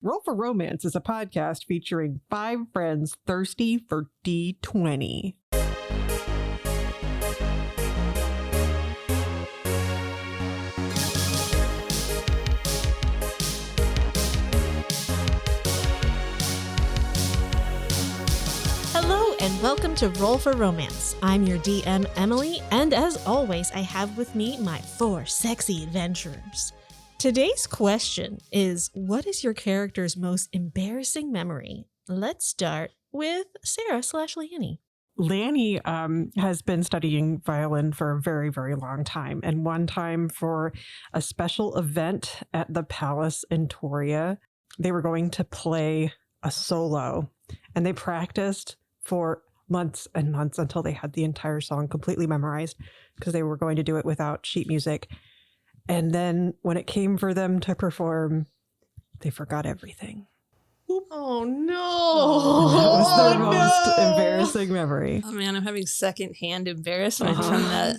Roll for Romance is a podcast featuring 5 friends thirsty for D20. Hello and welcome to Roll for Romance. I'm your DM, Emily, and as always, I have with me my 4 sexy adventurers. Today's question is, what is your character's most embarrassing memory? Let's start with Sarah/Lanny. Lanny has been studying violin for a very, very long time. And one time for a special event at the Palace in Toria, they were going to play a solo. And they practiced for months and months until they had the entire song completely memorized because they were going to do it without sheet music. And then when it came for them to perform, they forgot everything. Oh, no. That was their most embarrassing memory. Oh, man, I'm having secondhand embarrassment from that.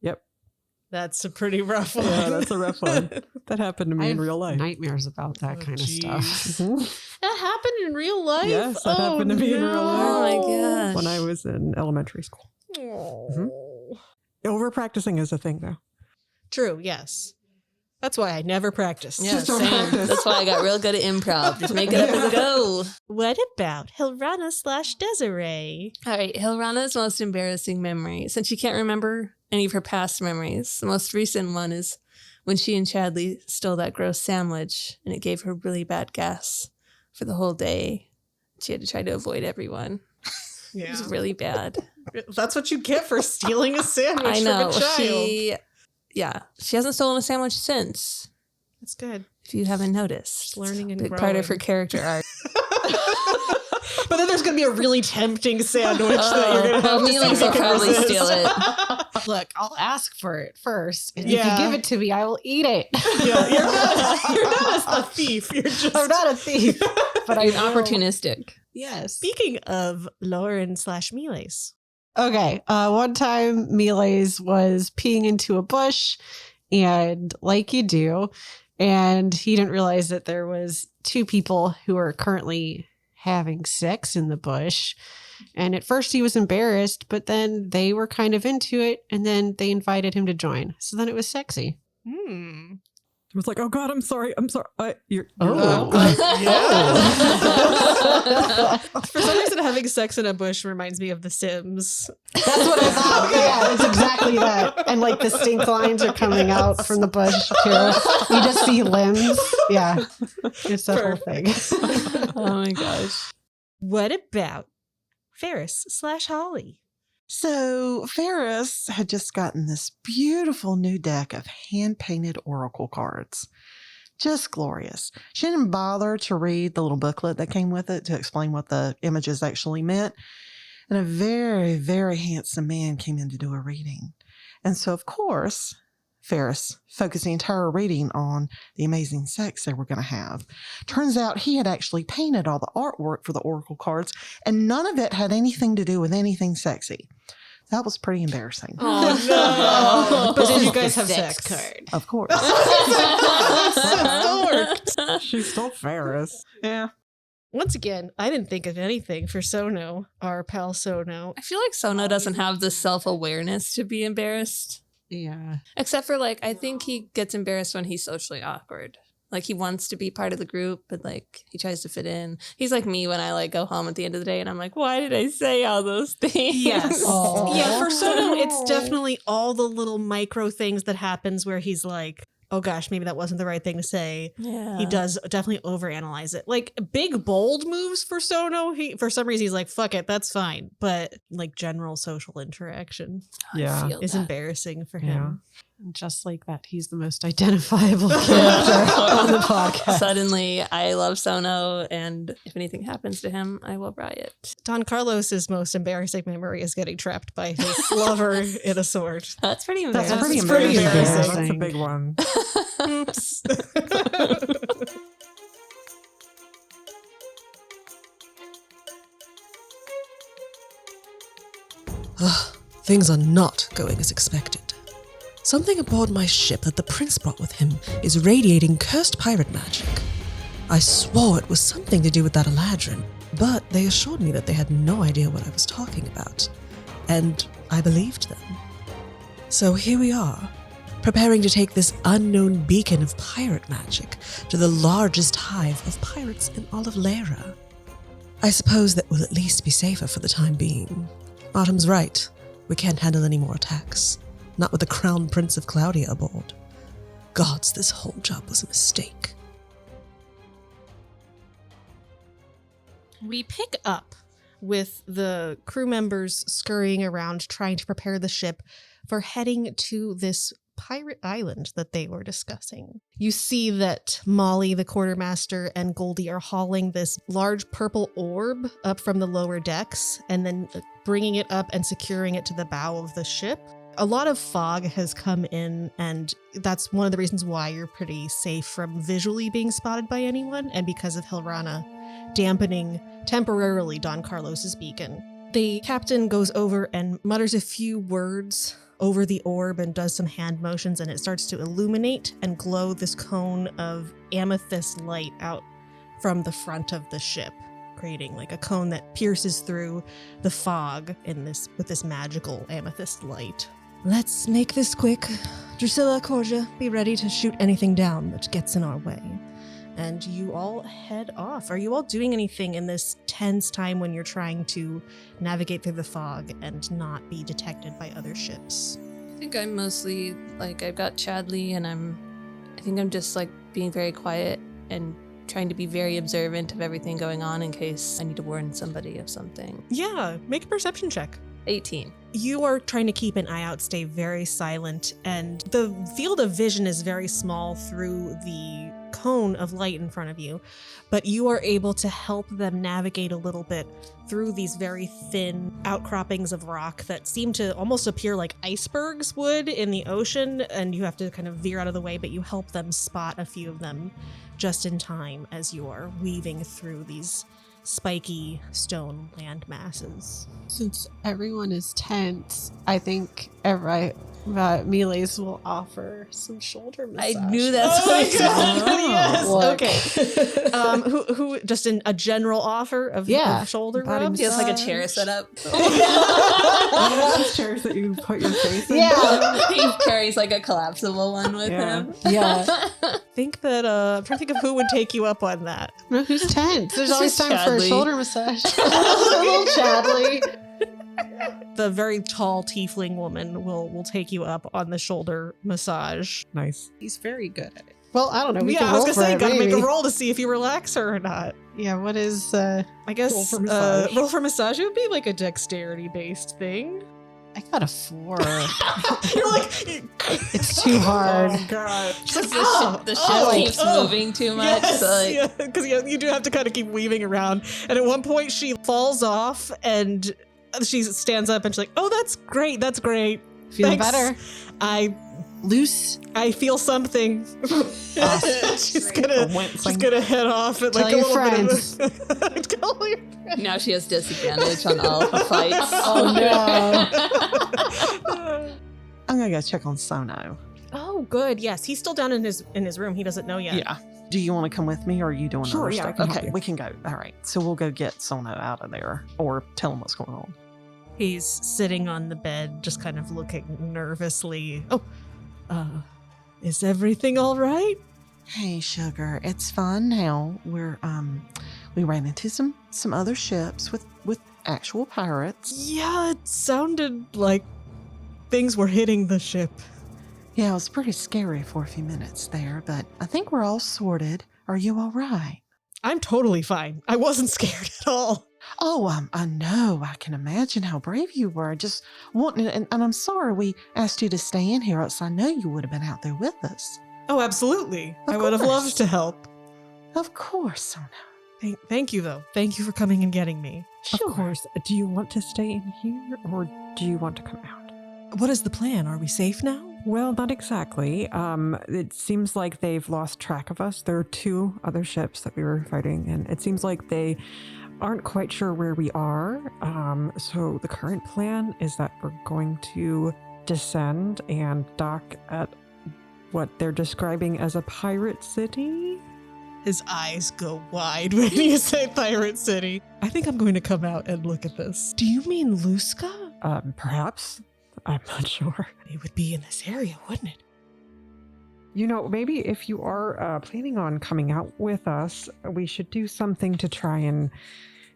Yep. That's a pretty rough one. Yeah, that's a rough one. That happened to me in real life. Nightmares about that kind of stuff. That happened in real life? Yes, that happened to me in real life. Oh, my gosh. When I was in elementary school. Over-practicing is a thing, though. True, yes. That's why I never practiced. Yeah, Just don't same. practice. That's why I got real good at improv. Just make it up as I go. What about Hilrana/Deserae? All right, Hilrana's most embarrassing memory, since she can't remember any of her past memories. The most recent one is when she and Chadley stole that gross sandwich, and it gave her really bad gas for the whole day. She had to try to avoid everyone. It was really bad. That's what you get for stealing a sandwich I know. from a child. She hasn't stolen a sandwich since. That's good. If you haven't noticed. Just learning and Big growing. part of her character arc. But then there's going to be a really tempting sandwich that you're going to have to see if Neelix you will can probably resist. steal it. Look, I'll ask for it first. And Yeah. if you give it to me, I will eat it. Yeah, you're not a thief. You're just... I'm not a thief, but You're I will. opportunistic. Yes. Speaking of Lauren/Miles. Okay. One time, Miles was peeing into a bush, and like you do, and he didn't realize that there was 2 people who are currently having sex in the bush. And at first he was embarrassed, but then they were kind of into it, and then they invited him to join. So then it was sexy. It was like, oh God, I'm sorry. You're For some reason, having sex in a bush reminds me of The Sims. That's what I thought. Yeah, it's exactly that. And like the stink lines are coming out from the bush too. You just see limbs. Yeah, it's that whole thing. Oh my gosh. What about Faris/Holly? So Faris had just gotten this beautiful new deck of hand-painted oracle cards. Just glorious. She didn't bother to read the little booklet that came with it to explain what the images actually meant. And a very, very handsome man came in to do a reading. And so, of course, Faris focused the entire reading on the amazing sex they were going to have. Turns out he had actually painted all the artwork for the oracle cards, and none of it had anything to do with anything sexy. That was pretty embarrassing. Oh, no. But did you guys have Sex sex? card. Of course. She stole Faris. Yeah. Once again, I didn't think of anything for Sono, our pal Sono. I feel like Sono doesn't have the self-awareness to be embarrassed. Yeah. Except for I think he gets embarrassed when he's socially awkward. Like he wants to be part of the group, but he tries to fit in. He's like me when I go home at the end of the day and I'm like, why did I say all those things? Yes. Aww. Yeah, for Sono, it's definitely all the little micro things that happens where he's like, oh gosh, maybe that wasn't the right thing to say. Yeah. He does definitely overanalyze it. Like big, bold moves for Sono, for some reason, he's like, fuck it, that's fine. But general social interaction Yeah. feel is that. embarrassing for him. And just like that, he's the most identifiable character on the podcast. Suddenly, I love Sono, and if anything happens to him, I will riot. Don Carlos's most embarrassing memory is getting trapped by his lover in a sword. That's pretty That's embarrassing. pretty It's pretty embarrassing. embarrassing. That's a big one. Oops. Things are not going as expected. Something aboard my ship that the prince brought with him is radiating cursed pirate magic. I swore it was something to do with that eladrin, but they assured me that they had no idea what I was talking about, and I believed them. So here we are, preparing to take this unknown beacon of pirate magic to the largest hive of pirates in all of Lera. I suppose that will at least be safer for the time being. Autumn's right. We can't handle any more attacks. Not with the Crown Prince of Cloudia aboard. Gods, this whole job was a mistake. We pick up with the crew members scurrying around trying to prepare the ship for heading to this pirate island that they were discussing. You see that Molly, the quartermaster, and Goldie are hauling this large purple orb up from the lower decks and then bringing it up and securing it to the bow of the ship. A lot of fog has come in, and that's one of the reasons why you're pretty safe from visually being spotted by anyone, and because of Hilrana dampening temporarily Don Carlos's beacon. The captain goes over and mutters a few words over the orb and does some hand motions, and it starts to illuminate and glow this cone of amethyst light out from the front of the ship, creating like a cone that pierces through the fog with this magical amethyst light. Let's make this quick. Drusilla, Corja, be ready to shoot anything down that gets in our way. And you all head off. Are you all doing anything in this tense time when you're trying to navigate through the fog and not be detected by other ships? I think I'm mostly like I've got Chadley, and I think I'm just like being very quiet and trying to be very observant of everything going on in case I need to warn somebody of something. Yeah, make a perception check. 18. You are trying to keep an eye out, stay very silent, and the field of vision is very small through the cone of light in front of you, but you are able to help them navigate a little bit through these very thin outcroppings of rock that seem to almost appear like icebergs would in the ocean, and you have to kind of veer out of the way, but you help them spot a few of them just in time as you are weaving through these spiky stone land masses. Since everyone is tense, I think Melees will offer some shoulder massage. I knew that's what he Yes. Look. Okay. Who just a general offer of shoulder Body rubs? He has like a chair set up. Those chairs that you put your face in. Yeah. He carries like a collapsible one with him. Yeah. Think that I'm trying to think of who would take you up on that. No, who's tense? There's always just time for a Chadley. shoulder massage. Little Chadley. The very tall tiefling woman will take you up on the shoulder massage. Nice. He's very good at it. Well, I don't know. We I can was roll gonna for say, it, gotta make maybe. a roll to see if you relax her or not. Yeah, what is... I guess Roll for massage. roll for massage would be like a dexterity-based thing. I got a 4. You're like, It's too hard. oh god. Because the ship oh, keeps oh. moving too much. Yes, So like, because you do have to kind of keep weaving around. And at one point, she falls off and she stands up and she's like, "Oh, that's great, that's great. Feeling Thanks. better. Loose. I feel something." she's gonna head off and Tell like a your little friends. bit of Tell your friends. now she has disadvantage on all her fights. Oh, I'm gonna go check on Sono. Oh, good. Yes, he's still down in his room. He doesn't know yet. Yeah. Do you want to come with me, or are you doing Sure, other yeah, I stuff? can help Okay, you. we can go. All right. So we'll go get Sono out of there, or tell him what's going on. He's sitting on the bed, just kind of looking nervously. Oh, is everything all right? Hey, sugar, it's fine now. We ran into some other ships with actual pirates. Yeah, it sounded like things were hitting the ship. Yeah, it was pretty scary for a few minutes there, but I think we're all sorted. Are you all right? I'm totally fine. I wasn't scared at all. Oh, I know. I can imagine how brave you were. Just wanting, and I'm sorry we asked you to stay in here, else I know you would have been out there with us. Oh, absolutely. Of I would have course. loved to help. Of course, Sono. Thank you, though. Thank you for coming and getting me. Sure. Of course. Do you want to stay in here or do you want to come out? What is the plan? Are we safe now? Well, not exactly. It seems like they've lost track of us. There are 2 other ships that we were fighting, and it seems like they aren't quite sure where we are. So the current plan is that we're going to descend and dock at what they're describing as a pirate city. His eyes go wide when you say Pirate City. I think I'm going to come out and look at this. Do you mean Lusca? Perhaps. I'm not sure. It would be in this area, wouldn't it? You know, maybe if you are planning on coming out with us, we should do something to try and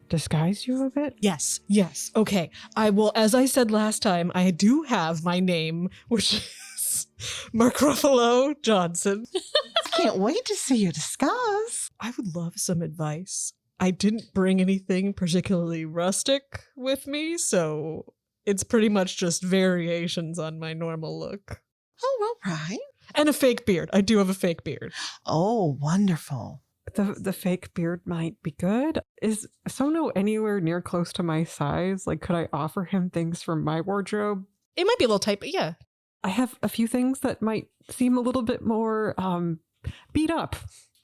disguise you a bit. Yes. Okay. I will, as I said last time, I do have my name, which is Mark Ruffalo Johnson. Can't wait to see your disguise. I would love some advice. I didn't bring anything particularly rustic with me, so it's pretty much just variations on my normal look. Oh, all right. And a fake beard. I do have a fake beard. Oh, wonderful. The fake beard might be good. Is Sono anywhere near close to my size? Like, could I offer him things from my wardrobe? It might be a little tight, but yeah. I have a few things that might seem a little bit more beat up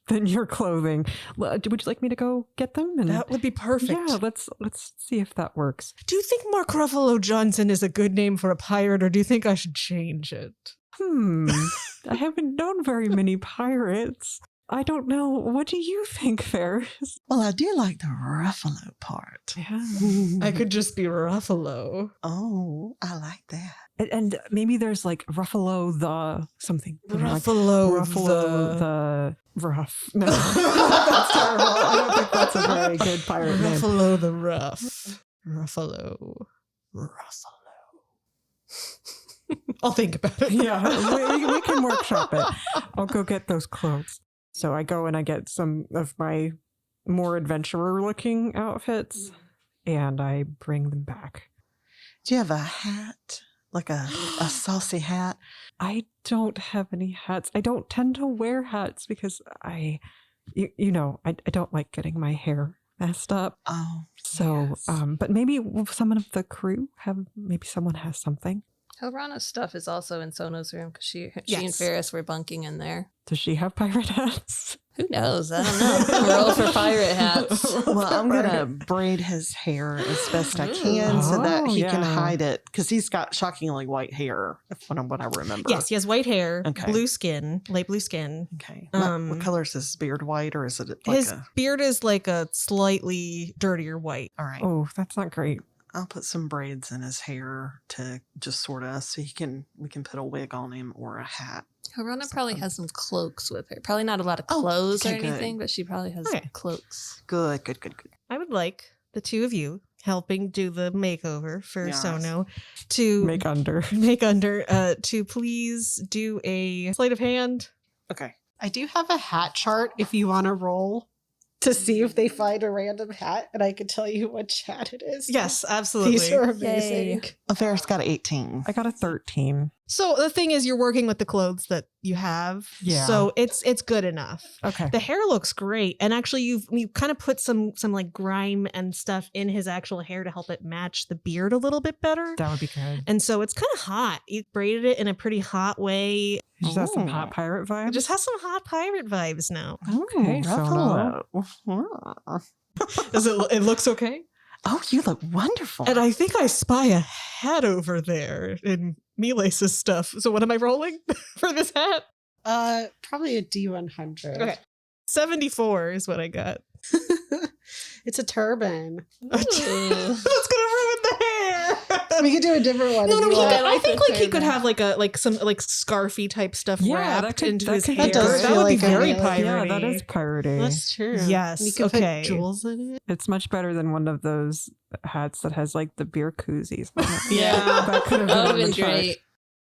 than your clothing. Would you like me to go get them? And That would be perfect. yeah, let's see if that works. Do you think Mark Ruffalo Johnson is a good name for a pirate, or do you think I should change it? I haven't known very many pirates. I don't know. What do you think, Faris? Well, I do like the Ruffalo part. Yeah. I could just be Ruffalo. Oh, I like that. And maybe there's like Ruffalo the something. You know, like Ruffalo the rough. No, that's terrible. I don't think that's a very good pirate name. Ruffalo the Rough. Ruffalo. I'll think about it. Yeah, we can workshop it. I'll go get those clothes. So I go and I get some of my more adventurer-looking outfits, and I bring them back. Do you have a hat? Like a saucy hat? I don't have any hats. I don't tend to wear hats because I don't like getting my hair messed up. Oh, So, yes. but maybe someone of the crew maybe someone has something. Hilrana's stuff is also in Sono's room because she and Yes. Faris were bunking in there. Does she have pirate hats? Who knows? I don't know. Roll for pirate hats. Well, I'm going to braid his hair as best I can so that Oh, he can yeah. hide it because he's got shockingly white hair, from what I remember. Yes, he has white hair, Okay. blue skin, light blue skin. Okay. Um, What color is his beard? White or is it like His beard is like a slightly dirtier white. All right. Oh, that's not great. I'll put some braids in his hair to just sort of so we can put a wig on him or a hat. Hilrana probably has some cloaks with her. Probably not a lot of Oh, clothes okay, or good. anything, but she probably has Okay. cloaks. Good. I would like the two of you helping do the makeover for Yes. Sono to Make under. to please do a sleight of hand. Okay. I do have a hat chart if you want to roll to see if they find a random hat, and I can tell you which hat it is. Yes, absolutely. These are amazing. Ferris got an 18. I got a 13. So the thing is, you're working with the clothes that you have. Yeah. So it's good enough. Okay. The hair looks great, and actually, you kind of put some like grime and stuff in his actual hair to help it match the beard a little bit better. That would be good. And so it's kind of hot. You braided it in a pretty hot way. It just has some Ooh. hot pirate vibes. It just has some hot pirate vibes now. Okay, Sono. Ruffalo. It looks okay? Oh, you look wonderful. And I think I spy a hat over there in Milace's stuff. So what am I rolling for this hat? Probably a D100. Okay. 74 is what I got. It's a turban. That's gonna ruin the hair. We could do a different one. No, if no, you he want. could, I think like he could have like some scarfy type stuff Yeah, wrapped that could- into that his could hair. be good. does That feel would be like a very really- piratey. Yeah, that is piratey. That's true. Yes, You could okay. put jewels in it. It's much better than one of those hats that has like the beer koozies on it. Yeah. That could have That would have been been great.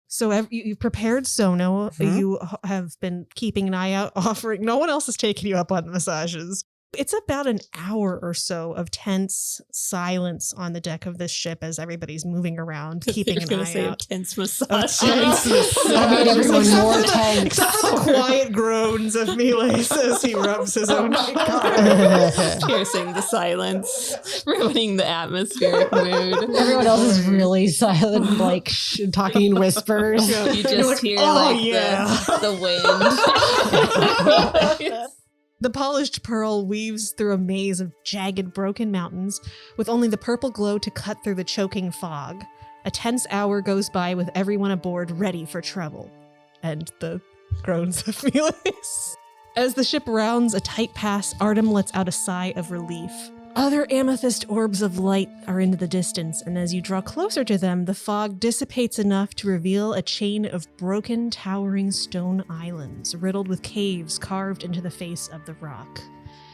So you've prepared Sono. Mhm. You have been keeping an eye out, offering. No one else has taken you up on the massages. It's about an hour or so of tense silence on the deck of this ship as everybody's moving around, keeping You're an gonna eye say out. intense massage. That made everyone more tense. Except for the quiet groans of Milace as he rubs his own. Piercing the silence, ruining the atmospheric mood. Everyone else is really silent, like talking in whispers. You just like, hear "Oh, like yeah." the wind. The polished pearl weaves through a maze of jagged, broken mountains, with only the purple glow to cut through the choking fog. A tense hour goes by with everyone aboard ready for trouble. And the groans of Milace. As the ship rounds a tight pass, Artem lets out a sigh of relief. Other amethyst orbs of light are in the distance, and as you draw closer to them, the fog dissipates enough to reveal a chain of broken, towering stone islands, riddled with caves carved into the face of the rock.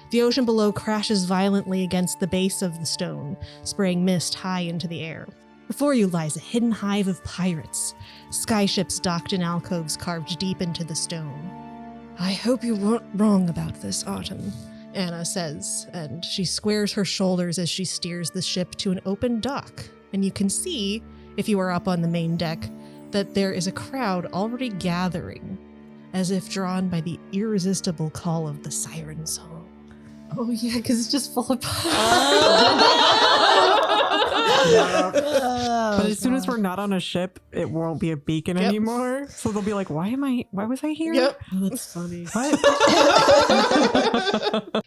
The ocean below crashes violently against the base of the stone, spraying mist high into the air. Before you lies a hidden hive of pirates, skyships docked in alcoves carved deep into the stone. "I hope you weren't wrong about this, Autumn," Anna says, and she squares her shoulders as she steers the ship to an open dock. And you can see, if you are up on the main deck, that there is a crowd already gathering, as if drawn by the irresistible call of the Siren song. Oh, yeah, because it's just full of But as soon as we're not on a ship, it won't be a beacon anymore. So they'll be like, why was I here? Yep. Oh, that's funny. What?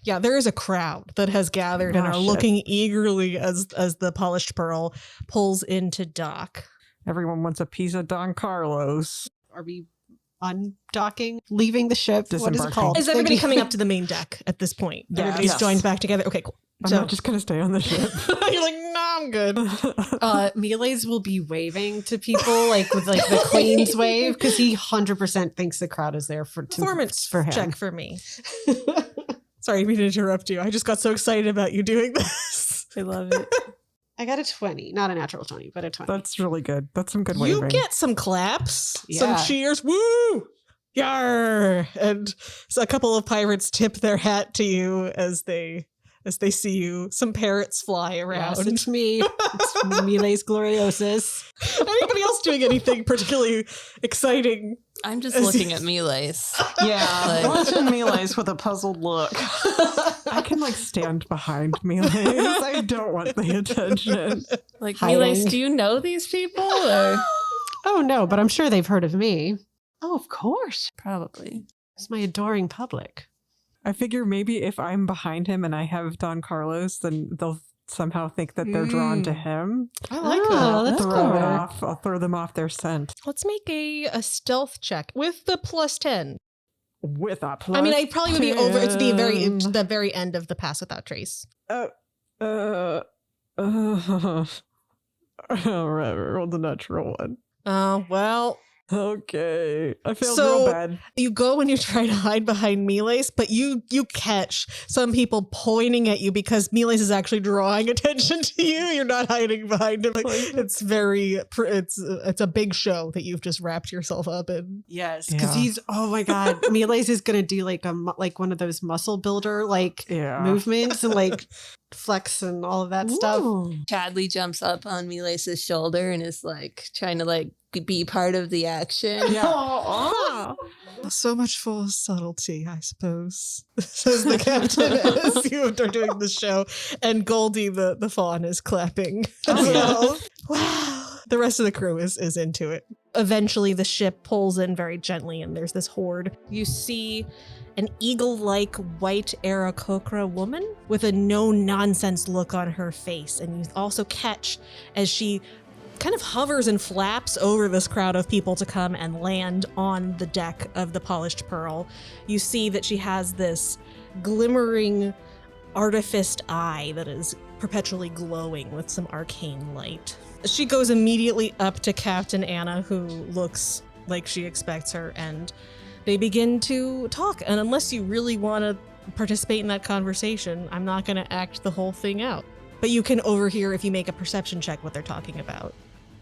Yeah, there is a crowd that has gathered and Oh, are shit. looking eagerly as the polished pearl pulls into dock. Everyone wants a piece of Don Carlos. Are we undocking, leaving the ship? What is it Disembarking. called? Is everybody coming up to the main deck at this point? Yes. Everybody's Yes. joined back together? Okay, cool. I'm not just going to stay on the ship. You're like, no, I'm good. Melees will be waving to people like with like the Queen's wave because he 100% thinks the crowd is there Performance for him. check for me. Sorry, I didn't interrupt you. I just got so excited about you doing this. I love it. I got a 20, not a natural 20, but a 20. That's really good. That's some good You waving. get some claps, Yeah. some cheers, woo! Yar! And so a couple of pirates tip their hat to you as they see you. Some parrots fly around. Yes, it's me. It's Melees Gloriosus. Anybody else doing anything particularly exciting? I'm just looking at Melees. Yeah, Like- watching Melees with a puzzled look. I can like stand behind Melees. I don't want the attention. Like, Hiding. Melees, do you know these people? Or Oh, no, but I'm sure they've heard of me. Oh, of course. probably. It's my adoring public. I figure maybe if I'm behind him and I have Don Carlos, then they'll somehow think that they're drawn to him. I like Oh, that. that's Throw clever. it off. I'll throw them off their scent Let's make a stealth check with the plus 10. with a plus. I mean, I probably would be over. It's the 10. very end of the pass without trace. All right, rolled a natural one. Oh, well. Okay, I failed So- real bad. You go and you try to hide behind Melees, but you catch some people pointing at you because Melees is actually drawing attention to you. You're not hiding behind him. It's it's a big show that you've just wrapped yourself up in. Yes, because Yeah. he's, oh my God, Melees is going to do like one of those muscle builder Yeah. movements and like flex and all of that stuff. Chadley jumps up on Melees' shoulder and is like trying to like be part of the action. Yeah. So much for subtlety, I suppose, says the captain as you are doing the show. And Goldie, the fawn, is clapping as well. Wow. The rest of the crew is into it. Eventually, the ship pulls in very gently, and there's this horde. You see an eagle-like white Aarakocra woman with a no-nonsense look on her face. And you also catch as she kind of hovers and flaps over this crowd of people to come and land on the deck of the Polished Pearl. You see that she has this glimmering artificed eye that is perpetually glowing with some arcane light. She goes immediately up to Captain Anna, who looks like she expects her, and they begin to talk. And unless you really want to participate in that conversation, I'm not going to act the whole thing out. But you can overhear if you make a perception check what they're talking about.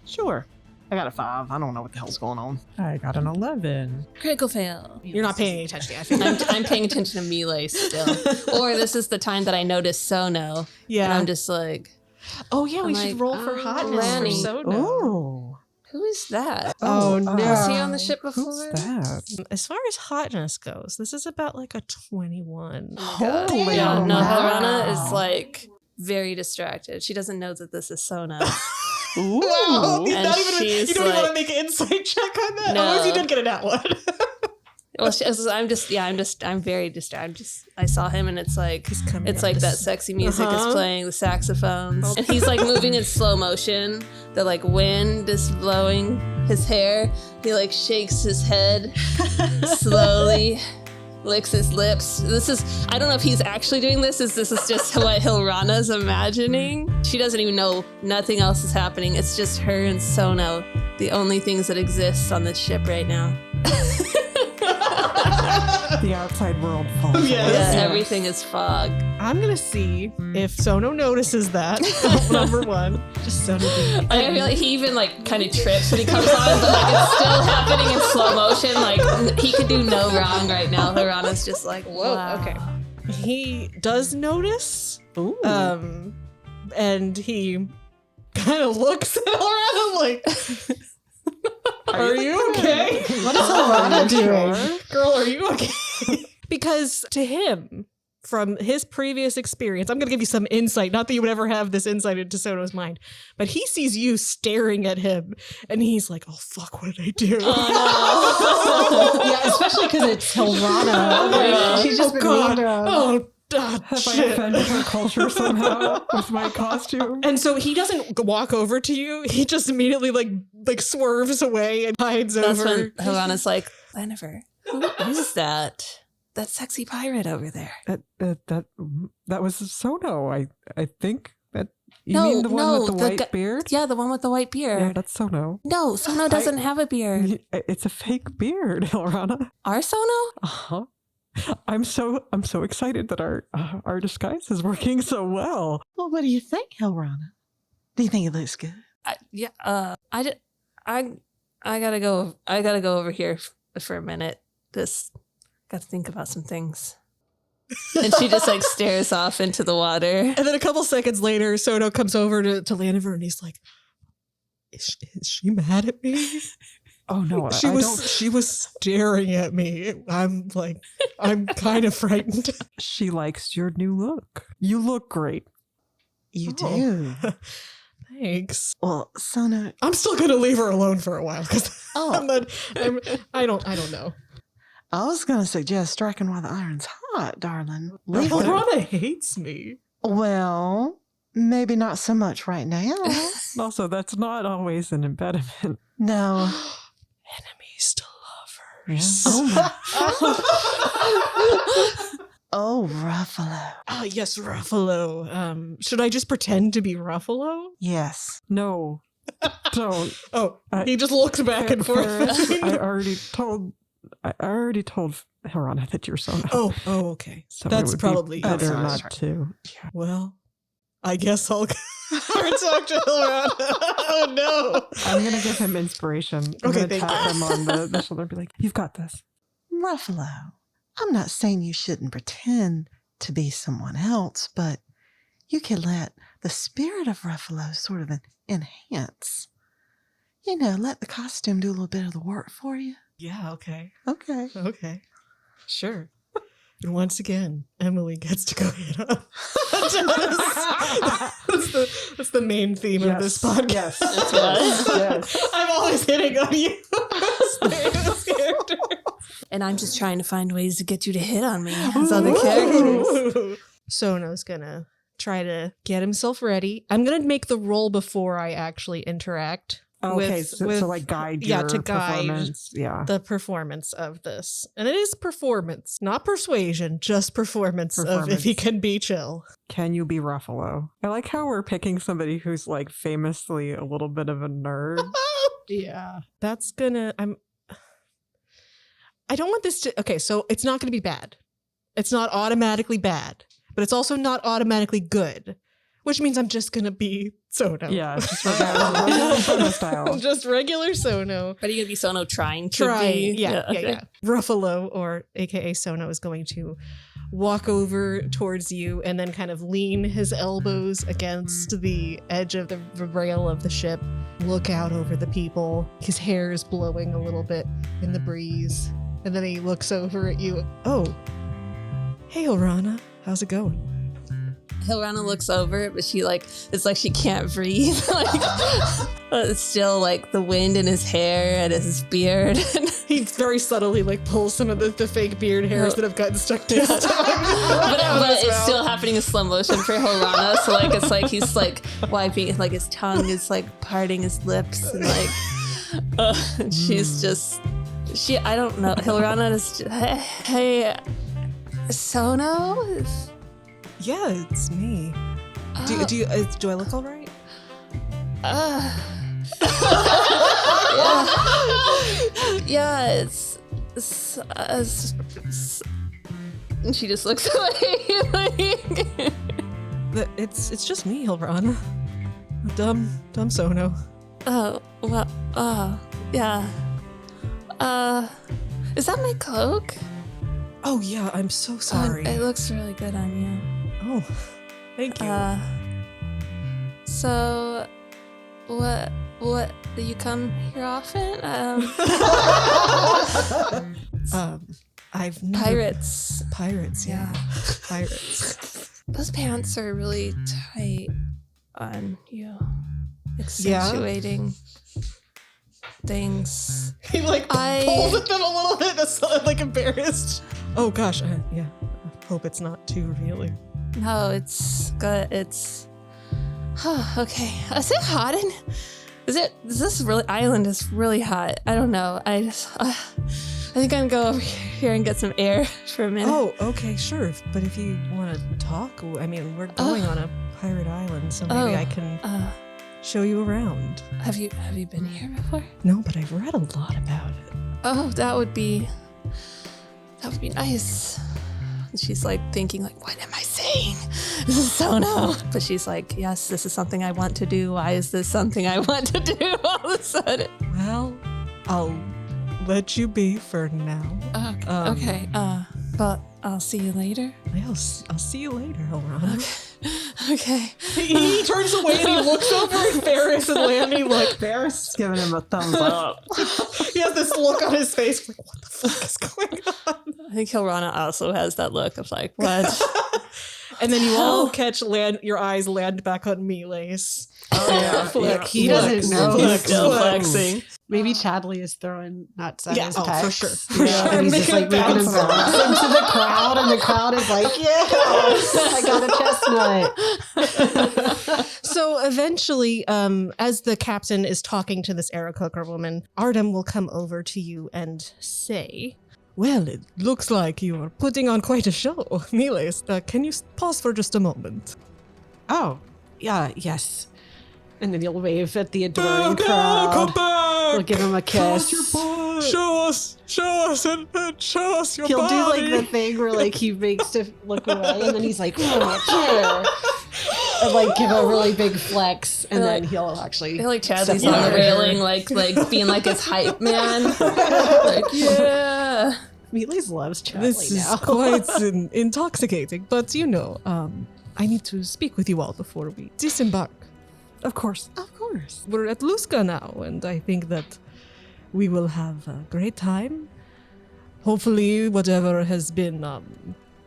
Sure. I got a 5. I don't know what the hell's going on. I got an 11. Critical fail. You're not paying any attention. I think. I'm paying attention to Melees still. Or this is the time that I noticed Sono. Yeah. And I'm just like, Oh yeah, we I'm should like, roll for oh, hotness Lanny. for Sono. Oh. who is that? Oh, no. Was he on the ship before? Who's that? As far as hotness goes, this is about like a 21. Holy Yeah, no, wow. Hilrana is like very distracted. She doesn't know that this is Sona. Ooh. Wow, And not even, she's you don't even like- want to make an insight check on that? No. Unless you did get a nat one. Well, I'm very distracted. I saw him and it's like, it's like that sexy music is playing, the saxophones. And he's like moving in slow motion. The like wind is blowing his hair. He like shakes his head slowly. licks his lips. I don't know if he's actually doing this. This is just what Hilrana's imagining. She doesn't even know nothing else is happening. It's just her and Sono, the only things that exist on this ship right now. The outside world falls. Yes. Yeah, everything is fog. I'm gonna see if Sono notices that. Number one, just Sono. I feel like he even like kind of trips when he comes on, but like it's still happening in slow motion. Like he could do no wrong right now. Hilrana's just like, whoa. Wow. Okay. He does notice. Ooh. And he kind of looks at Hilrana like, are you okay? What is Hilrana doing? Girl, are you okay? Because to him, from his previous experience, I'm going to give you some insight. Not that you would ever have this insight into Sono's mind, but he sees you staring at him and he's like, oh, fuck, what did I do? Yeah, especially because it's Hilrana. Like, she's just been mean to him. Oh, God, Have I shit. offended her culture somehow with my costume? And so he doesn't walk over to you. He just immediately like swerves away and hides That's over. when Hilrana's like, Laniver, who is that? That sexy pirate over there. That was Sono. I think that you No, mean the one no, with the the white guy- beard? Yeah, the one with the white beard. Yeah, that's Sono. No, Sono doesn't have a beard. It's a fake beard, Hilrana. Our Sono? Uh-huh. I'm so excited that our disguise is working so well. Well, what do you think, Hilrana? Do you think it looks good? I gotta go over here for a minute. Just got to think about some things. And she just like stares off into the water. And then a couple seconds later, Sono comes over to Laniver and he's like, is she mad at me? Oh no, She was staring at me. I'm kind of frightened. She likes your new look. You look great. You Oh. do. Thanks. Well, Sono. I'm still gonna leave her alone for a while because Oh. I don't know. I was going to suggest striking while the iron's hot, darling. Leave her. Hilrana hates me. Well, maybe not so much right now. Also, that's not always an impediment. No. Enemies to lovers. Oh, Ruffalo. Oh yes, Ruffalo. Should I just pretend to be Ruffalo? Yes. No, don't. Oh, he just looks back and forth. Faris, I already told Hilrana that you're Sono. Oh, okay. So That's it would probably be better that's not right. to. Well, I guess I'll go talk to Hilrana. Oh no. I'm gonna give him inspiration. I'm Okay, gonna thank tap you. him on the shoulder and be like, "You've got this." Ruffalo. I'm not saying you shouldn't pretend to be someone else, but you could let the spirit of Ruffalo sort of enhance. You know, let the costume do a little bit of the work for you. Yeah, okay. Okay. Sure. And once again, Emily gets to go hit up. That's the main theme of this podcast. Yes. I'm always hitting on you. This character. And I'm just trying to find ways to get you to hit on me as other characters. Sono's gonna try to get himself ready. I'm gonna make the roll before I actually interact. Okay, so like guide your to guide performance. Yeah. the performance of this. And it is performance, not persuasion, just performance. Of if he can be chill. Can you be Ruffalo? I like how we're picking somebody who's like famously a little bit of a nerd. Yeah. That's gonna I don't want this to okay, so it's not gonna be bad. It's not automatically bad, but it's also not automatically good. Which means I'm just gonna be Sono. Yeah, just regular Sono style. Just regular Sono. But are you gonna be Sono trying to be? Yeah. Ruffalo, or aka Sono, is going to walk over towards you and then kind of lean his elbows against the edge of the rail of the ship, look out over the people. His hair is blowing a little bit in the breeze. And then he looks over at you. Oh, hey, Hilrana. How's it going? Hilrana looks over, but it's like she can't breathe. It's still like the wind in his hair and his beard. He very subtly pulls some of the fake beard hairs that have gotten stuck to his tongue. but it's still happening in slow motion for Hilrana. So it's like he's wiping, his tongue is parting his lips, and she's just I don't know. Hilrana is, hey, Sono? Yeah, it's me. Do I look all right? Yeah, it's and she just looks away. Like, It's just me, Hilrana. Dumb Sono. oh, well, yeah. Is that my cloak? Oh yeah, I'm so sorry. It looks really good on you. Oh, thank you. So, what, do you come here often? I've never... Pirates, yeah. Pirates. Those pants are really tight on you, accentuating things. He pulls at them a little bit, like embarrassed. Oh gosh, yeah. I hope it's not too real. No, it's good. It's okay. Is it hot in? This island is really hot. I don't know. I think I'm gonna go over here and get some air for a minute. Oh, okay, sure. But if you want to talk, I mean, we're going on a pirate island, so maybe I can show you around. Have you been here before? No, but I've read a lot about it. Oh, that would be nice. And she's like thinking, like, what am I saying? This is so no. But she's like, yes, this is something I want to do. Why is this something I want to do all of a sudden? Well, I'll let you be for now. Okay. But I'll see you later. I'll see you later, Hilrana. Okay. He turns away and he looks over at Faris and Lanny like, Faris is giving him a thumbs up. he has this look on his face like, what the fuck is going on? I think Hilrana also has that look of like, what? And then you all catch your eyes land back on Melee's. Oh yeah. Flex. He doesn't know. He's still flexing. Maybe Chadley is throwing nuts at his pecs. for sure. Yeah, and he's just like making him bounce into the crowd, and the crowd is like, yes, I got a chestnut. So eventually, as the captain is talking to this Aarakocra woman, Artem will come over to you and say, Well, it looks like you are putting on quite a show. Miles, can you pause for just a moment? Oh, yeah, yes. And then he'll wave at the adoring crowd. Come back! He'll give him a kiss. Show us and show us your He'll body. do like the thing where like he makes to look away, and then he's like, oh, sure. And like give a really big flex, and then he'll actually. I feel like Chadley's on the railing, like being like his hype man. Like, yeah. Melee's loves Chadley This is now. quite intoxicating, but I need to speak with you all before we disembark. Of course. Of course. We're at Lusca now, and I think that we will have a great time. Hopefully, whatever has been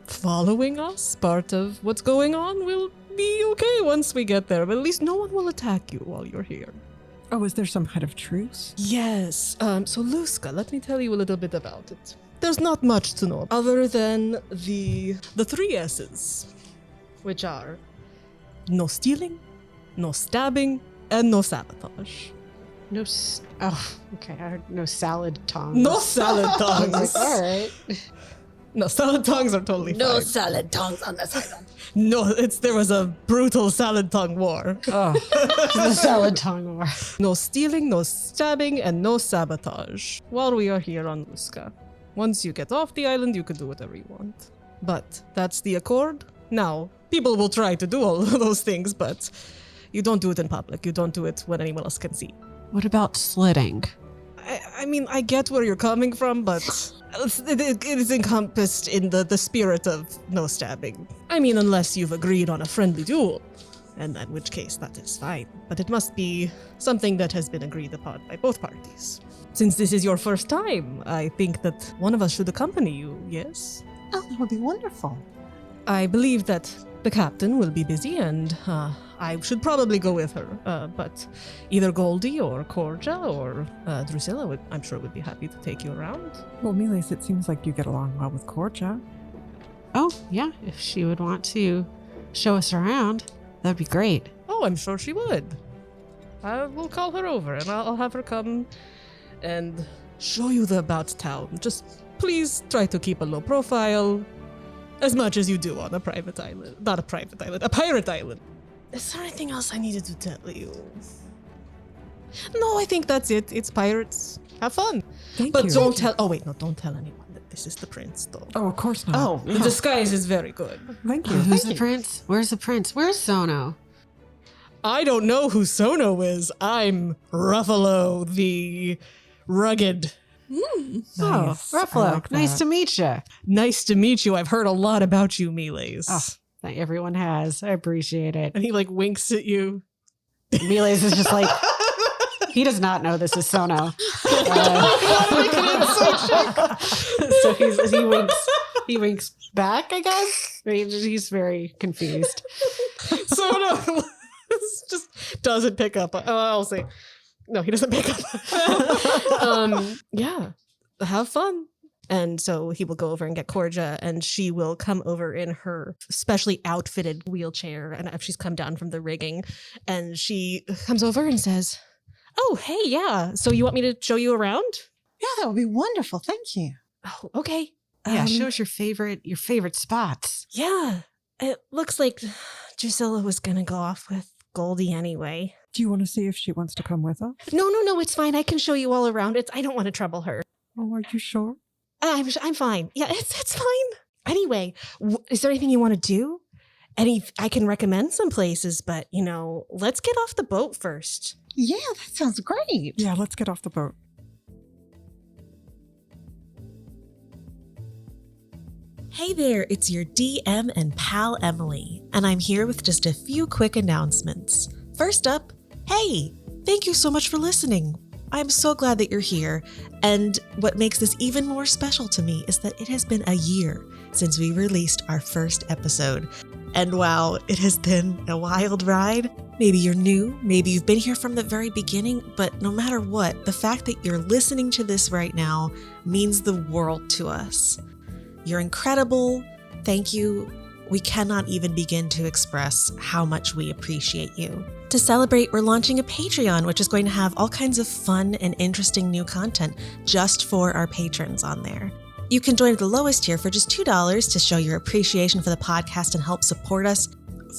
following us, part of what's going on, will be okay once we get there. But at least no one will attack you while you're here. Oh, is there some kind of truce? Yes. So Lusca, let me tell you a little bit about it. There's not much to know other than the 3 S's, which are no stealing, no stabbing, and no sabotage. Okay. I heard no salad tongues. No salad I tongues. was like, all right. No, salad tongues are totally No fine. salad tongues on this island. No, there was a brutal salad tongue war. Oh, the salad tongue war. No stealing, no stabbing, and no sabotage while we are here on Lusca. Once you get off the island, you can do whatever you want. But that's the accord. Now, people will try to do all of those things, but you don't do it in public. You don't do it when anyone else can see. What about slitting? I mean, I get where you're coming from, but it is encompassed in the spirit of no stabbing. I mean, unless you've agreed on a friendly duel, and in which case that is fine. But it must be something that has been agreed upon by both parties. Since this is your first time, I think that one of us should accompany you, yes? Oh, that would be wonderful. I believe that the captain will be busy, and I should probably go with her. But either Goldie or Korja or Drusilla I'm sure would be happy to take you around. Well, Miles, it seems like you get along well with Korja. Oh, yeah. If she would want to show us around, that'd be great. Oh, I'm sure she would. I will call her over, and I'll have her come and show you the about town. Just please try to keep a low profile, as much as you do on a private island. Not a private island, a pirate island. Is there anything else I needed to tell you? No, I think that's it. It's pirates. Have fun. Thank But you. don't tell. Oh wait, no, don't tell anyone that this is the prince, though. Oh, of course not. Oh, The disguise is very good. Thank you. who's the prince? Where's the prince? Where's Sono? I don't know who Sono is. I'm Ruffalo, the rugged. Nice. Oh, Ruffalo. I like Nice that. to meet you. Nice to meet you. I've heard a lot about you, Miles. Everyone has. I appreciate it. And he like winks at you. Miles is just like, he does not know this is Sono. So he winks back, I guess. He's very confused. Sono just doesn't pick up. I'll say, no, he doesn't pick up. Yeah, have fun. And so he will go over and get Corja, and she will come over in her specially outfitted wheelchair. And she's come down from the rigging, and she comes over and says, "Oh, hey, yeah. So you want me to show you around?" Yeah, that would be wonderful. Thank you. Oh, okay. Yeah, show us your favorite spots. Yeah, it looks like Drusilla was gonna go off with Goldie anyway. Do you want to see if she wants to come with us? No, it's fine. I can show you all around. I don't want to trouble her. Oh, are you sure? I'm fine. Yeah, it's fine. Anyway, is there anything you want to do? I can recommend some places, but let's get off the boat first. Yeah, that sounds great. Yeah, let's get off the boat. Hey there, it's your DM and pal Emily, and I'm here with just a few quick announcements. First up, hey, thank you so much for listening. I'm so glad that you're here, and what makes this even more special to me is that it has been a year since we released our first episode. And wow, it has been a wild ride. Maybe you're new, maybe you've been here from the very beginning, but no matter what, the fact that you're listening to this right now means the world to us. You're incredible. Thank you. We cannot even begin to express how much we appreciate you. To celebrate, we're launching a Patreon, which is going to have all kinds of fun and interesting new content just for our patrons on there. You can join at the lowest tier for just $2 to show your appreciation for the podcast and help support us.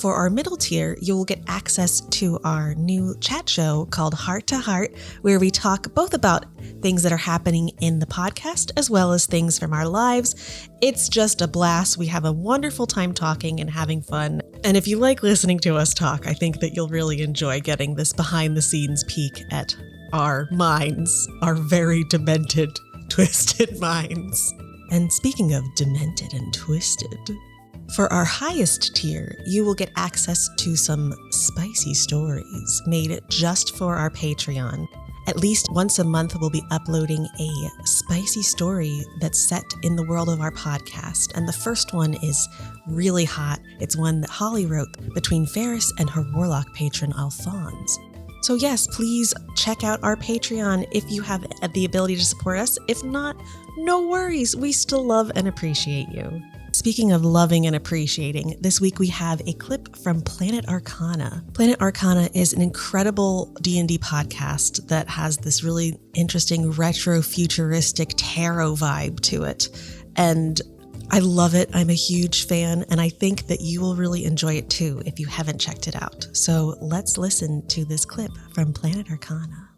For our middle tier, you will get access to our new chat show called Heart to Heart, where we talk both about things that are happening in the podcast as well as things from our lives. It's just a blast. We have a wonderful time talking and having fun. And if you like listening to us talk, I think that you'll really enjoy getting this behind the scenes peek at our minds, our very demented, twisted minds. And speaking of demented and twisted, for our highest tier, you will get access to some spicy stories made just for our Patreon. At least once a month, we'll be uploading a spicy story that's set in the world of our podcast. And the first one is really hot. It's one that Holly wrote between Faris and her warlock patron, Alphonse. So yes, please check out our Patreon if you have the ability to support us. If not, no worries. We still love and appreciate you. Speaking of loving and appreciating, this week we have a clip from Planet Arcana. Planet Arcana is an incredible D&D podcast that has this really interesting retro-futuristic tarot vibe to it. And I love it. I'm a huge fan, and I think that you will really enjoy it too if you haven't checked it out. So let's listen to this clip from Planet Arcana.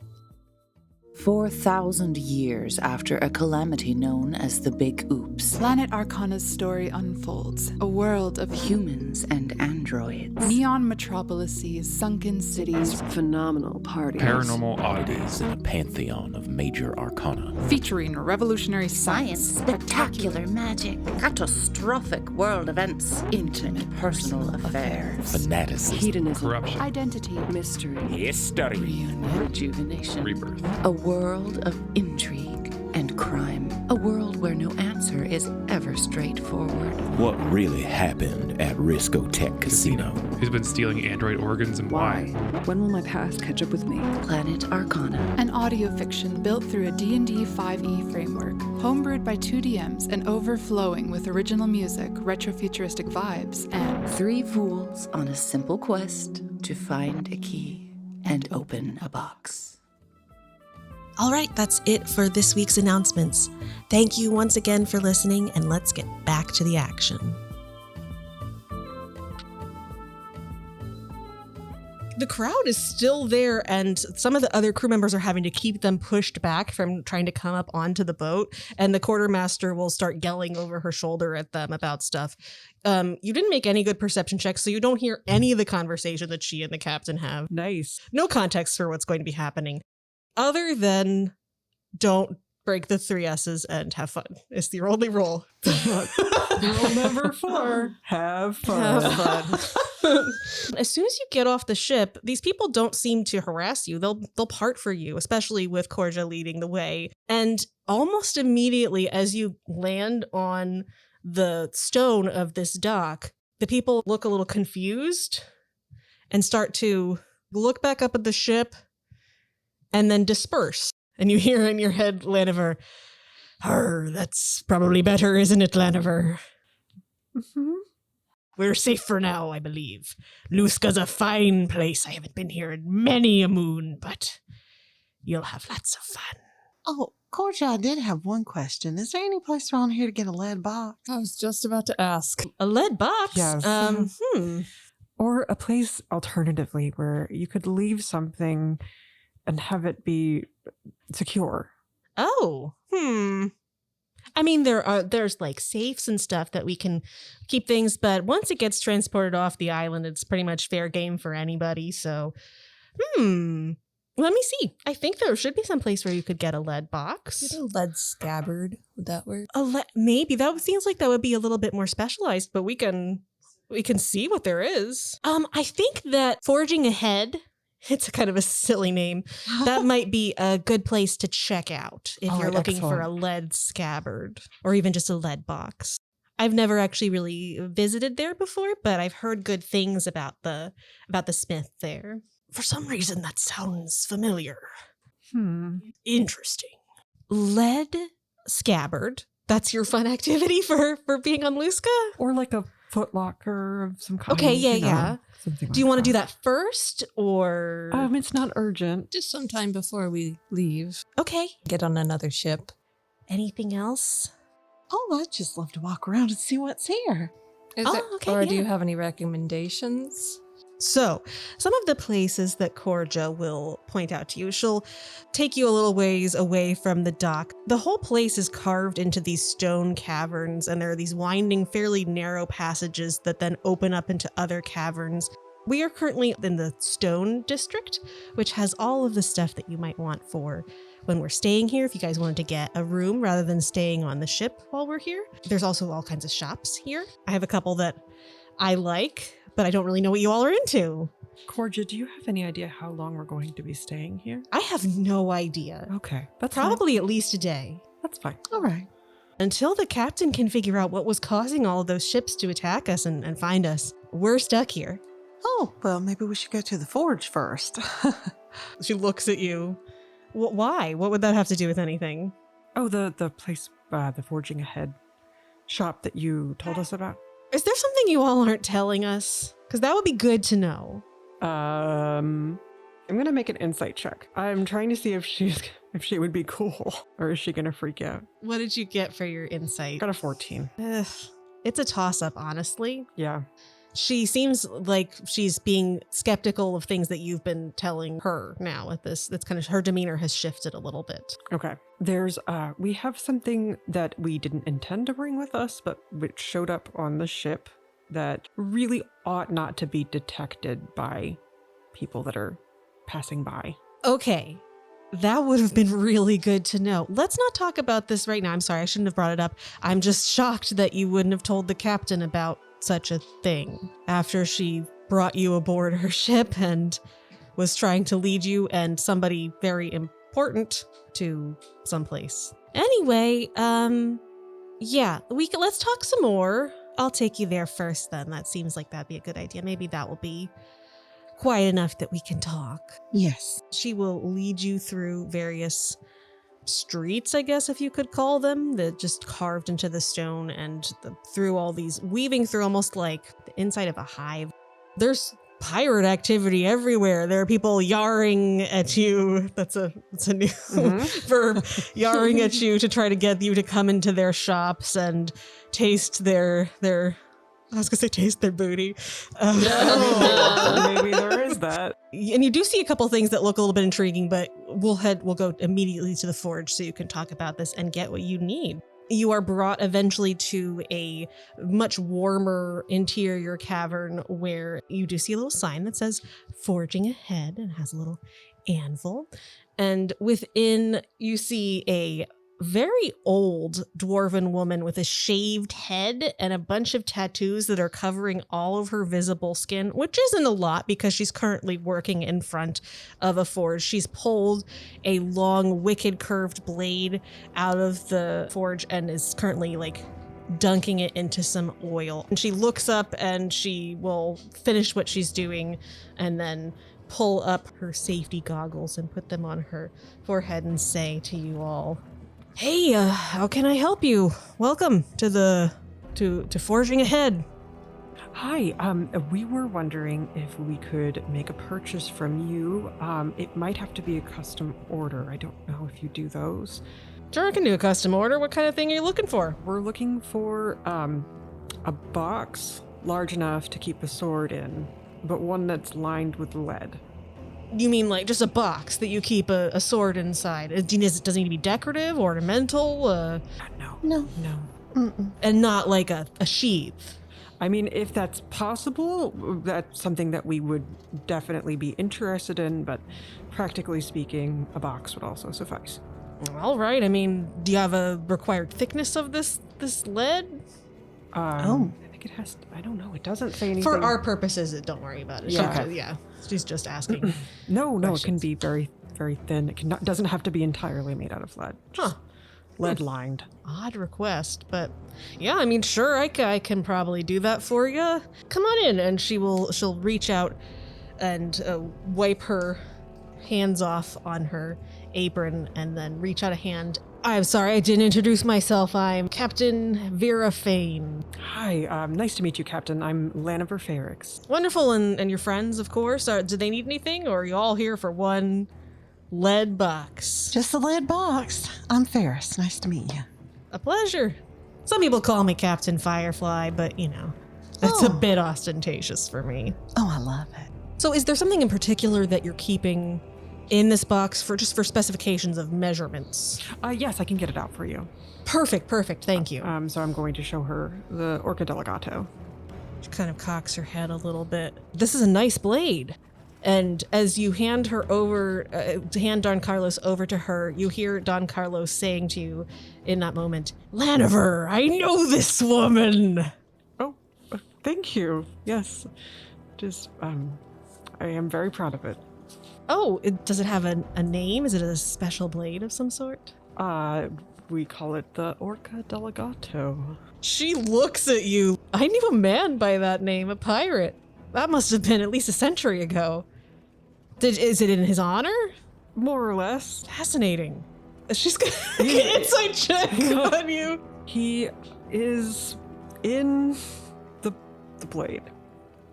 4,000 years after a calamity known as the Big Oops, Planet Arcana's story unfolds. A world of humans and androids, neon metropolises, sunken cities, phenomenal parties, paranormal oddities, and a pantheon of major arcana. featuring revolutionary science, spectacular magic, catastrophic world events, intimate personal affairs, Fanaticism, hedonism, corruption, identity, mystery, history, reunion, rejuvenation, rebirth. a world of intrigue and crime. A world where no answer is ever straightforward. What really happened at Risco Tech Casino? Who's been stealing android organs and why? When will my past catch up with me? Planet Arcana. an audio fiction built through a D&D 5e framework, homebrewed by 2 DMs and overflowing with original music, retrofuturistic vibes, and 3 fools on a simple quest to find a key and open a box. All right, that's it for this week's announcements. Thank you once again for listening, and let's get back to the action. The crowd is still there, and some of the other crew members are having to keep them pushed back from trying to come up onto the boat, and the quartermaster will start yelling over her shoulder at them about stuff. You didn't make any good perception checks, so you don't hear any of the conversation that she and the captain have. Nice. No context for what's going to be happening, other than don't break the 3 S's and have fun. It's the only rule. Rule number 4. Have fun. Have fun. As soon as you get off the ship, these people don't seem to harass you. They'll part for you, especially with Corja leading the way. And almost immediately as you land on the stone of this dock, the people look a little confused and start to look back up at the ship and then disperse. And you hear in your head, Laniver, that's probably better, isn't it, Laniver? Mm-hmm. We're safe for now, I believe. Lusca's a fine place. I haven't been here in many a moon, but you'll have lots of fun. Oh, Corja, I did have one question. Is there any place around here to get a lead box? I was just about to ask. A lead box? Yes. Or a place alternatively where you could leave something and have it be secure. Oh, I mean, there's like safes and stuff that we can keep things, but once it gets transported off the island, it's pretty much fair game for anybody. So, let me see. I think there should be some place where you could get a lead box. Get a lead scabbard. Would that work? Maybe that seems like that would be a little bit more specialized, but we can see what there is. I think that forging ahead. It's a kind of a silly name. That might be a good place to check out if you're looking for a lead scabbard or even just a lead box. I've never actually really visited there before, but I've heard good things about the smith there. For some reason, that sounds familiar. Interesting. Lead scabbard. That's your fun activity for being on Lusca? Or like a footlocker of some kind. Okay, yeah. Something do you want to do that first, or? It's not urgent. Just sometime before we leave. Okay. Get on another ship. Anything else? Oh, I'd just love to walk around and see what's here. Do you have any recommendations? So, some of the places that Corja will point out to you, she'll take you a little ways away from the dock. The whole place is carved into these stone caverns, and there are these winding, fairly narrow passages that then open up into other caverns. We are currently in the Stone District, which has all of the stuff that you might want for when we're staying here, if you guys wanted to get a room rather than staying on the ship while we're here. There's also all kinds of shops here. I have a couple that I like, but I don't really know what you all are into. Corja, do you have any idea how long we're going to be staying here? I have no idea. Okay, that's probably at least a day. That's fine. All right. Until the captain can figure out what was causing all of those ships to attack us and find us, we're stuck here. Oh, well, maybe we should go to the forge first. She looks at you. Why? What would that have to do with anything? Oh, the place, the Forging Ahead shop that you told us about. Is there something you all aren't telling us? Because that would be good to know. I'm going to make an insight check. I'm trying to see if she would be cool, or is she going to freak out? What did you get for your insight? Got a 14. It's a toss-up, honestly. Yeah. She seems like she's being skeptical of things that you've been telling her now with this. That's kind of, her demeanor has shifted a little bit. Okay. We have something that we didn't intend to bring with us, but which showed up on the ship that really ought not to be detected by people that are passing by. Okay. That would have been really good to know. Let's not talk about this right now. I'm sorry, I shouldn't have brought it up. I'm just shocked that you wouldn't have told the captain about such a thing after she brought you aboard her ship and was trying to lead you and somebody very important to someplace. Anyway, let's talk some more. I'll take you there first then. That seems like that'd be a good idea. Maybe that will be quiet enough that we can talk. Yes. She will lead you through various streets, I guess, if you could call them, that just carved into the stone and through all these, weaving through almost like the inside of a hive. There's pirate activity everywhere. There are people yarring at you. That's a new verb. Yarring at you to try to get you to come into their shops and taste their I was gonna say taste their booty. Maybe there is that. And you do see a couple things that look a little bit intriguing, but we'll go immediately to the forge so you can talk about this and get what you need. You are brought eventually to a much warmer interior cavern where you do see a little sign that says forging ahead and has a little anvil. And within you see a very old dwarven woman with a shaved head and a bunch of tattoos that are covering all of her visible skin, which isn't a lot because she's currently working in front of a forge. She's pulled a long, wicked curved blade out of the forge and is currently dunking it into some oil. And she looks up and she will finish what she's doing and then pull up her safety goggles and put them on her forehead and say to you all, "Hey, how can I help you? Welcome to Forging Ahead." Hi, we were wondering if we could make a purchase from you. It might have to be a custom order. I don't know if you do those. Sure, I can do a custom order. What kind of thing are you looking for? We're looking for a box large enough to keep a sword in, but one that's lined with lead. You mean just a box that you keep a sword inside? Does it need to be decorative, ornamental? No. Mm-mm. And not like a sheath? I mean, if that's possible, that's something that we would definitely be interested in, but practically speaking, a box would also suffice. All right. I mean, do you have a required thickness of this lead? I think it has, I don't know. It doesn't say anything. For our purposes, don't worry about it. Yeah. She's just asking. No, questions. it can be very, very thin. It doesn't have to be entirely made out of lead. Just lead lined. Odd request, but yeah, I mean, sure, I can probably do that for you. Come on in, and she'll reach out and wipe her hands off on her apron and then reach out a hand. I'm sorry, I didn't introduce myself. I'm Captain Vera Fane. Hi, nice to meet you, Captain. I'm Laniver Faris. Wonderful, and your friends, of course. Do they need anything, or are you all here for one lead box? Just the lead box. I'm Faris. Nice to meet you. A pleasure. Some people call me Captain Firefly, but that's a bit ostentatious for me. Oh, I love it. So is there something in particular that you're keeping in this box for specifications of measurements? Yes, I can get it out for you. Perfect. Thank you. So I'm going to show her the Orca Delegato. She kind of cocks her head a little bit. This is a nice blade. And as you hand Don Carlos over to her, you hear Don Carlos saying to you in that moment, "Laniver, I know this woman." Oh, thank you. Yes. Just, I am very proud of it. Oh, does it have a name? Is it a special blade of some sort? We call it the Orca Delegato. She looks at you. I knew a man by that name, a pirate. That must have been at least a century ago. Is it in his honor? More or less. Fascinating. She's gonna get an inside check on you. He is in the blade.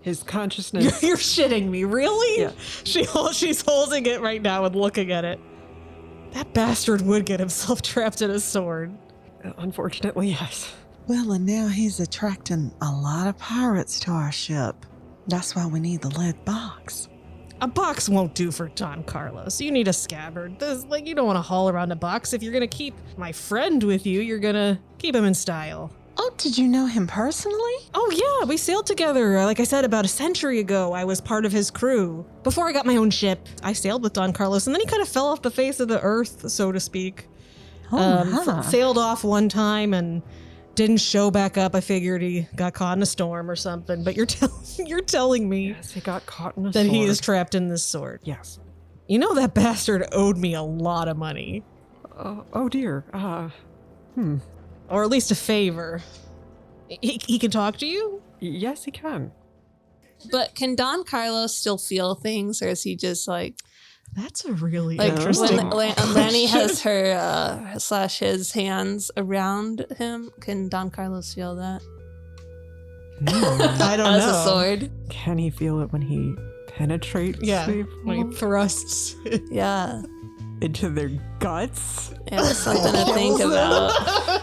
His consciousness. You're shitting me, really? Yeah. She's holding it right now and looking at it. That bastard would get himself trapped in a sword. Unfortunately, yes. Well, and now he's attracting a lot of pirates to our ship. That's why we need the lead box. A box won't do for Don Carlos. You need a scabbard. You don't want to haul around a box. If you're going to keep my friend with you, you're going to keep him in style. Oh, did you know him personally? Oh, yeah. We sailed together. Like I said, about a century ago, I was part of his crew. Before I got my own ship, I sailed with Don Carlos, and then he kind of fell off the face of the earth, so to speak. Sailed off one time and didn't show back up. I figured he got caught in a storm or something, but you're telling me Yes, he got caught in a that sword. he is trapped in this sword. Yes. You know that bastard owed me a lot of money. Oh dear. Or at least a favor. He can talk to you? Yes, he can. But can Don Carlos still feel things, or is he just That's a really like interesting when Lanny has her / his hands around him? Can Don Carlos feel that? I don't As know. a sword. Can he feel it when he penetrates people when he thrusts. Yeah. into their guts? Yeah, something to think about.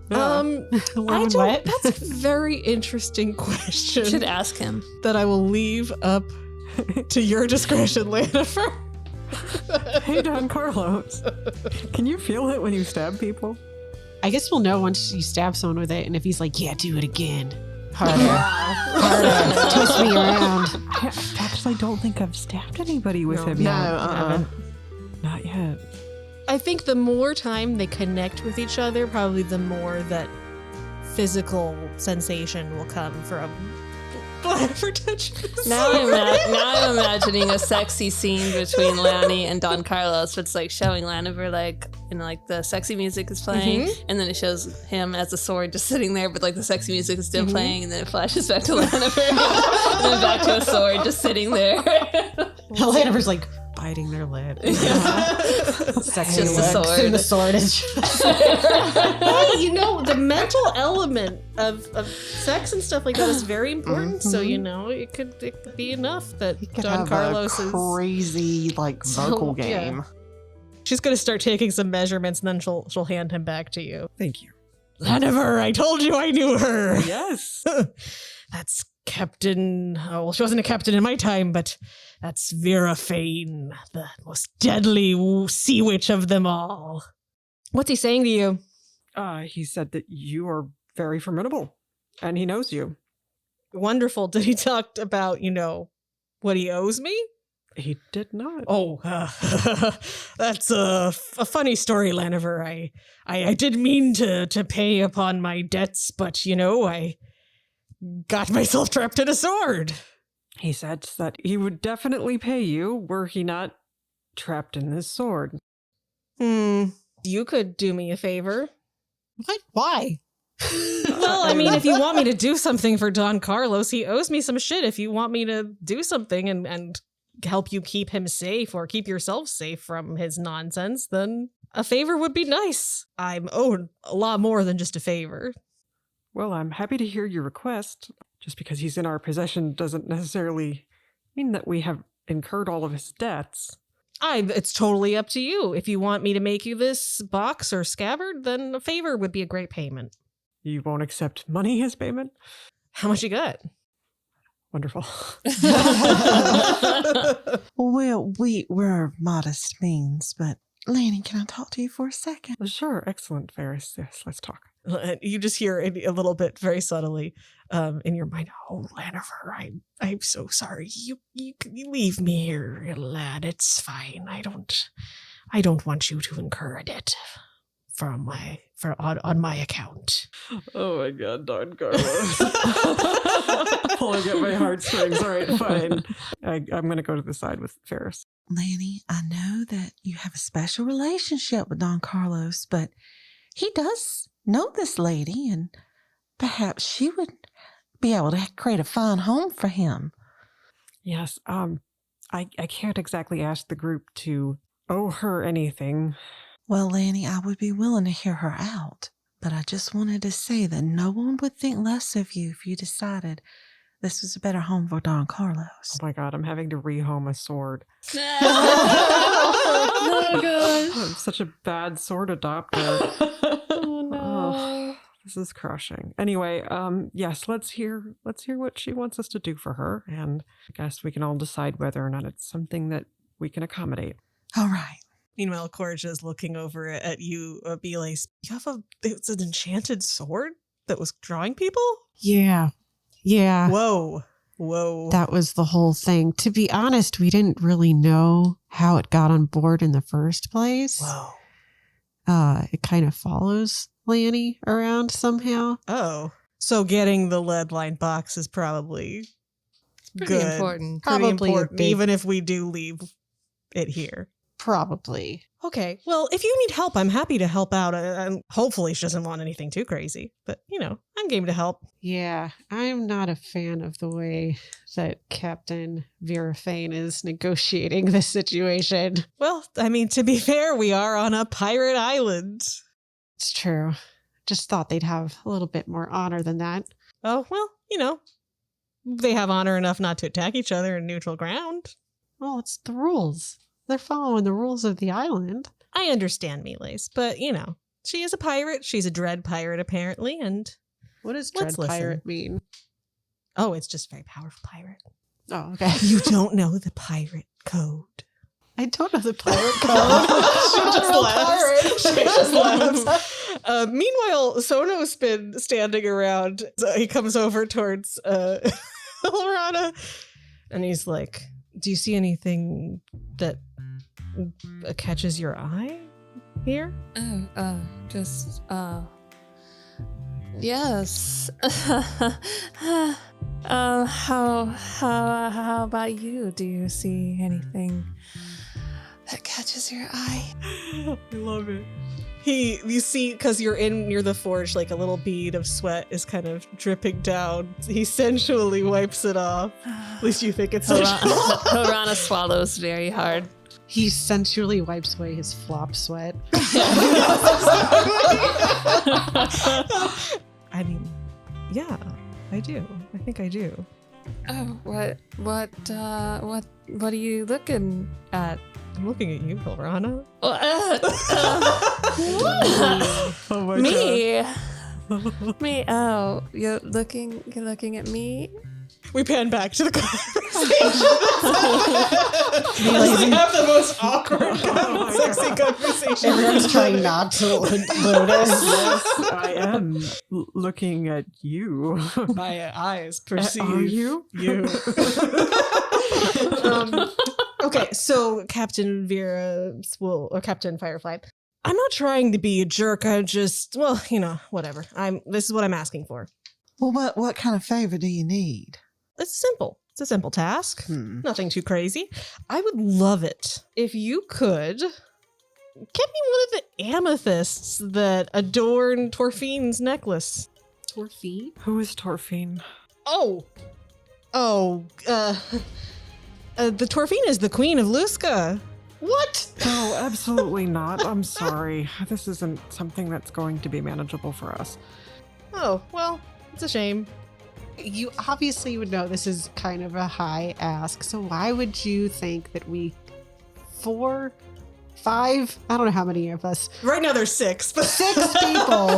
That's a very interesting question. You should ask him. That I will leave up to your discretion, Laniver. Hey, Don Carlos, can you feel it when you stab people? I guess we'll know once you stab someone with it, and if he's like, yeah, do it again. Harder. Twist me around. I actually don't think I've stabbed anybody with him No, yet. Not yet. I think the more time they connect with each other, probably the more that physical sensation will come from Laniver touching his Now sword. I'm imagining a sexy scene between Lanny and Don Carlos. It's like showing Laniver like the sexy music is playing, and then it shows him as a sword just sitting there, but like the sexy music is still playing, and then it flashes back to Laniver, and then back to a sword just sitting there. Laniver's like biting their lip. Sexy Just a lips, sword. and the sword is just Hey, the mental element of sex and stuff like that is very important. So it could be enough that Could Don have Carlos a is. crazy vocal game. She's gonna start taking some measurements, and then she'll hand him back to you. Thank you. Laniver, I told you I knew her. Yes. That's Captain. Oh, well, she wasn't a captain in my time, but that's Vera Fane, the most deadly sea witch of them all. What's he saying to you? He said that you are very formidable, and he knows you. Wonderful. Did he talk about, what he owes me? He did not. Oh, that's a funny story, Laniver. I did mean to pay upon my debts, but, I got myself trapped in a sword. He said that he would definitely pay you were he not trapped in this sword. You could do me a favor. What? Why? Well, I mean, if you want me to do something for Don Carlos, he owes me some shit. If you want me to do something and help you keep him safe or keep yourself safe from his nonsense, then a favor would be nice. I'm owed a lot more than just a favor. Well, I'm happy to hear your request. Just because he's in our possession doesn't necessarily mean that we have incurred all of his debts. It's totally up to you. If you want me to make you this box or scabbard, then a favor would be a great payment. You won't accept money as payment? How much you got? Wonderful. Well, we're modest means, but Lanny, can I talk to you for a second? Sure, excellent, Faris. Yes, let's talk. You just hear a little bit very subtly in your mind, oh, Laniver, I'm so sorry. You leave me here, lad. It's fine. I don't want you to incur a debt on my account. Oh my God, Don Carlos. Pulling at my heartstrings. All right, fine. I'm going to go to the side with Faris. Lanny, I know that you have a special relationship with Don Carlos, but he does know this lady, and perhaps she would be able to create a fine home for him. Yes, I can't exactly ask the group to owe her anything. Well, Lanny, I would be willing to hear her out, but I just wanted to say that no one would think less of you if you decided this was a better home for Don Carlos. Oh my God, I'm having to rehome a sword. Oh, gosh. I'm such a bad sword adopter. Oh, no. Oh, this is crushing. Anyway, yes, let's hear what she wants us to do for her, and I guess we can all decide whether or not it's something that we can accommodate. All right. Meanwhile, Corja's looking over at you, Belace. You have it's an enchanted sword that was drawing people? Yeah. Whoa. That was the whole thing. To be honest, we didn't really know how it got on board in the first place. Whoa. It kind of follows Lanny around somehow. Oh. So getting the lead lined box is probably Pretty good. important. Pretty Probably a important, big- even if we do leave it here. Probably. Okay. Well, if you need help, I'm happy to help out. And hopefully she doesn't want anything too crazy. But, I'm game to help. Yeah, I'm not a fan of the way that Captain Vera Fane is negotiating this situation. Well, I mean, to be fair, we are on a pirate island. It's true. Just thought they'd have a little bit more honor than that. Oh, well, they have honor enough not to attack each other in neutral ground. Well, it's the rules. They're following the rules of the island. I understand, Miles, but, she is a pirate. She's a dread pirate, apparently, and What does let's dread pirate listen. mean? Oh, it's just a very powerful pirate. Oh, okay. You don't know the pirate code. I don't know the pirate code. She just laughs. Meanwhile, Sono's been standing around. So he comes over towards Hilrana, and he's like, do you see anything that catches your eye here? Yes. How about you? Do you see anything that catches your eye? I love it. You see, because you're near the forge, like a little bead of sweat is kind of dripping down. He sensually wipes it off. At least you think it's sensual. Hilrana swallows very hard. He sensually wipes away his flop sweat. I mean, yeah, I do. I think I do. Oh, what are you looking at? I'm looking at you, Hilrana. Oh my Me? Me? Oh, you're looking at me? We pan back to the conversation. They have the most awkward, sexy conversation. Everyone's trying not to notice. Yes, I am looking at you. My eyes perceive Are you? you. Okay, so Captain Captain Firefly. I'm not trying to be a jerk. I just, whatever. This is what I'm asking for. Well, what kind of favor do you need? It's simple. It's a simple task. Nothing too crazy. I would love it if you could get me one of the amethysts that adorn Torfine's necklace. Torfine? Who is Torfine? The Torfine is the queen of Lusca. What? No, absolutely not. I'm sorry. This isn't something that's going to be manageable for us. Oh, well, it's a shame. You obviously would know this is kind of a high ask, so why would you think that 4, 5, I don't know how many of us. Right now there's 6. But 6 people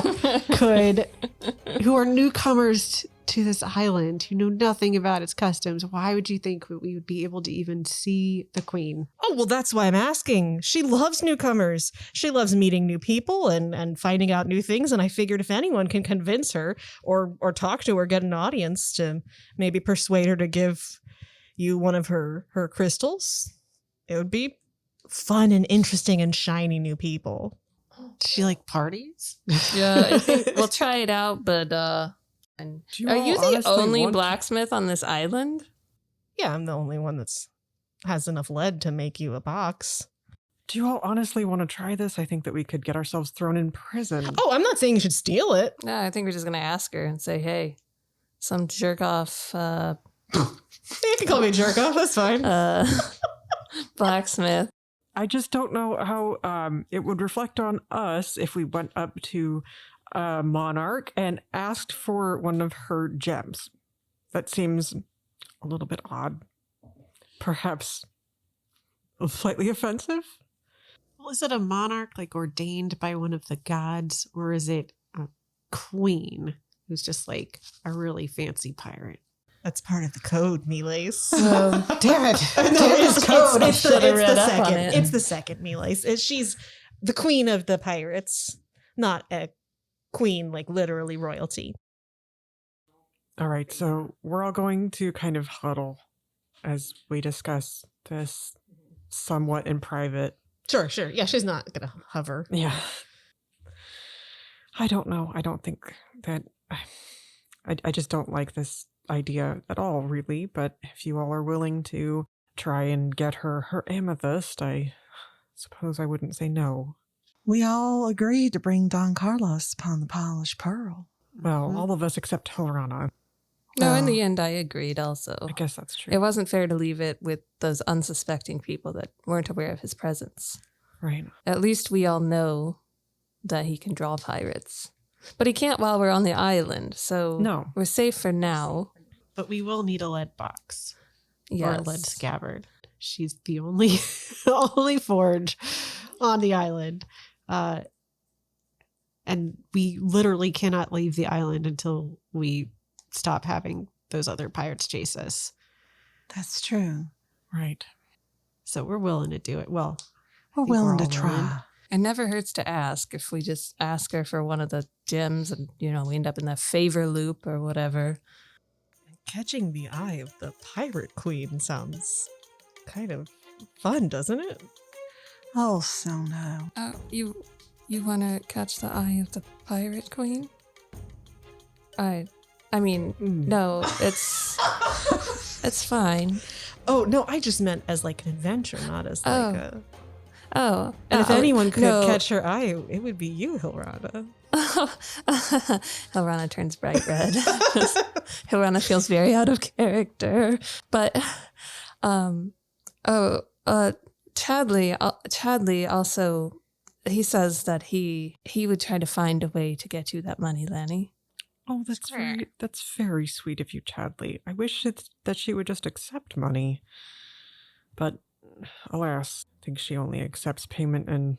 who are newcomers to this island, who know nothing about its customs. Why would you think we would be able to even see the queen? Oh, well, that's why I'm asking. She loves newcomers. She loves meeting new people and finding out new things. And I figured if anyone can convince her or talk to her, get an audience to maybe persuade her to give you one of her crystals, it would be fun and interesting and shiny new people. Does she like parties? Yeah, I think we'll try it out, but are you the only blacksmith on this island? Yeah, I'm the only one that's has enough lead to make you a box. Do you all honestly want to try this? I think that we could get ourselves thrown in prison. Oh, I'm not saying you should steal it. No, I think we're just going to ask her and say, hey, some jerk off. You can call me a jerk off. That's fine. Blacksmith. I just don't know how it would reflect on us if we went up to Monarch and asked for one of her gems. That seems a little bit odd. Perhaps slightly offensive? Well, is it a monarch like ordained by one of the gods, or is it a queen who's just like a really fancy pirate? That's part of the code, Miles. Damn it. It's code. It's the second. It's the second, Miles. She's the queen of the pirates, not a queen like literally royalty. All right, so we're all going to kind of huddle as we discuss this somewhat in private. Sure. Yeah, she's not going to hover. Yeah. I don't know. I don't think that... I just don't like this idea at all, really. But if you all are willing to try and get her amethyst, I suppose I wouldn't say no. We all agreed to bring Don Carlos upon the polished pearl. Well, all of us except Hilrana. No, in the end, I agreed also. I guess that's true. It wasn't fair to leave it with those unsuspecting people that weren't aware of his presence. Right. At least we all know that he can draw pirates. But he can't while we're on the island, so No. we're safe for now. But we will need a lead box or Yes. a lead scabbard. She's the only only forge on the island. And we literally cannot leave the island until we stop having those other pirates chase us. That's true. Right. So we're willing to do it. Well, We're think we're willing to all willing. try. It never hurts to ask. If we just ask her for one of the gems and, we end up in the favor loop or whatever. Catching the eye of the pirate queen sounds kind of fun, doesn't it? Oh, so no. You want to catch the eye of the pirate queen? I mean, no, it's fine. Oh, no, I just meant as like an adventure, not as like a... Oh. And if anyone could no. catch her eye, it would be you, Hilrana. Hilrana turns bright red. Hilrana feels very out of character. But, Chadley also, he says that he would try to find a way to get you that money, Lanny. Oh, that's very sweet of you, Chadley. I wish that she would just accept money. But alas, I think she only accepts payment in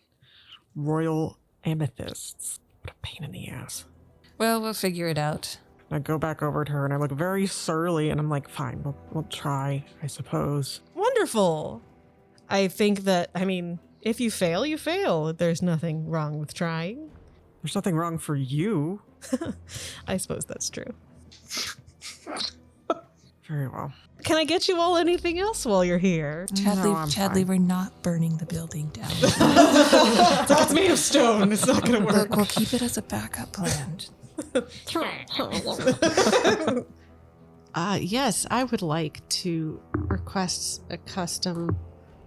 royal amethysts. What a pain in the ass. Well, we'll figure it out. I go back over to her and I look very surly and I'm like, fine, we'll try, I suppose. Wonderful. I think that, if you fail, you fail. There's nothing wrong with trying. There's nothing wrong for you. I suppose that's true. Very well. Can I get you all anything else while you're here? Chadley, we're not burning the building down. It's made of stone. It's not going to work. Look, we'll keep it as a backup plan. Yes, I would like to request a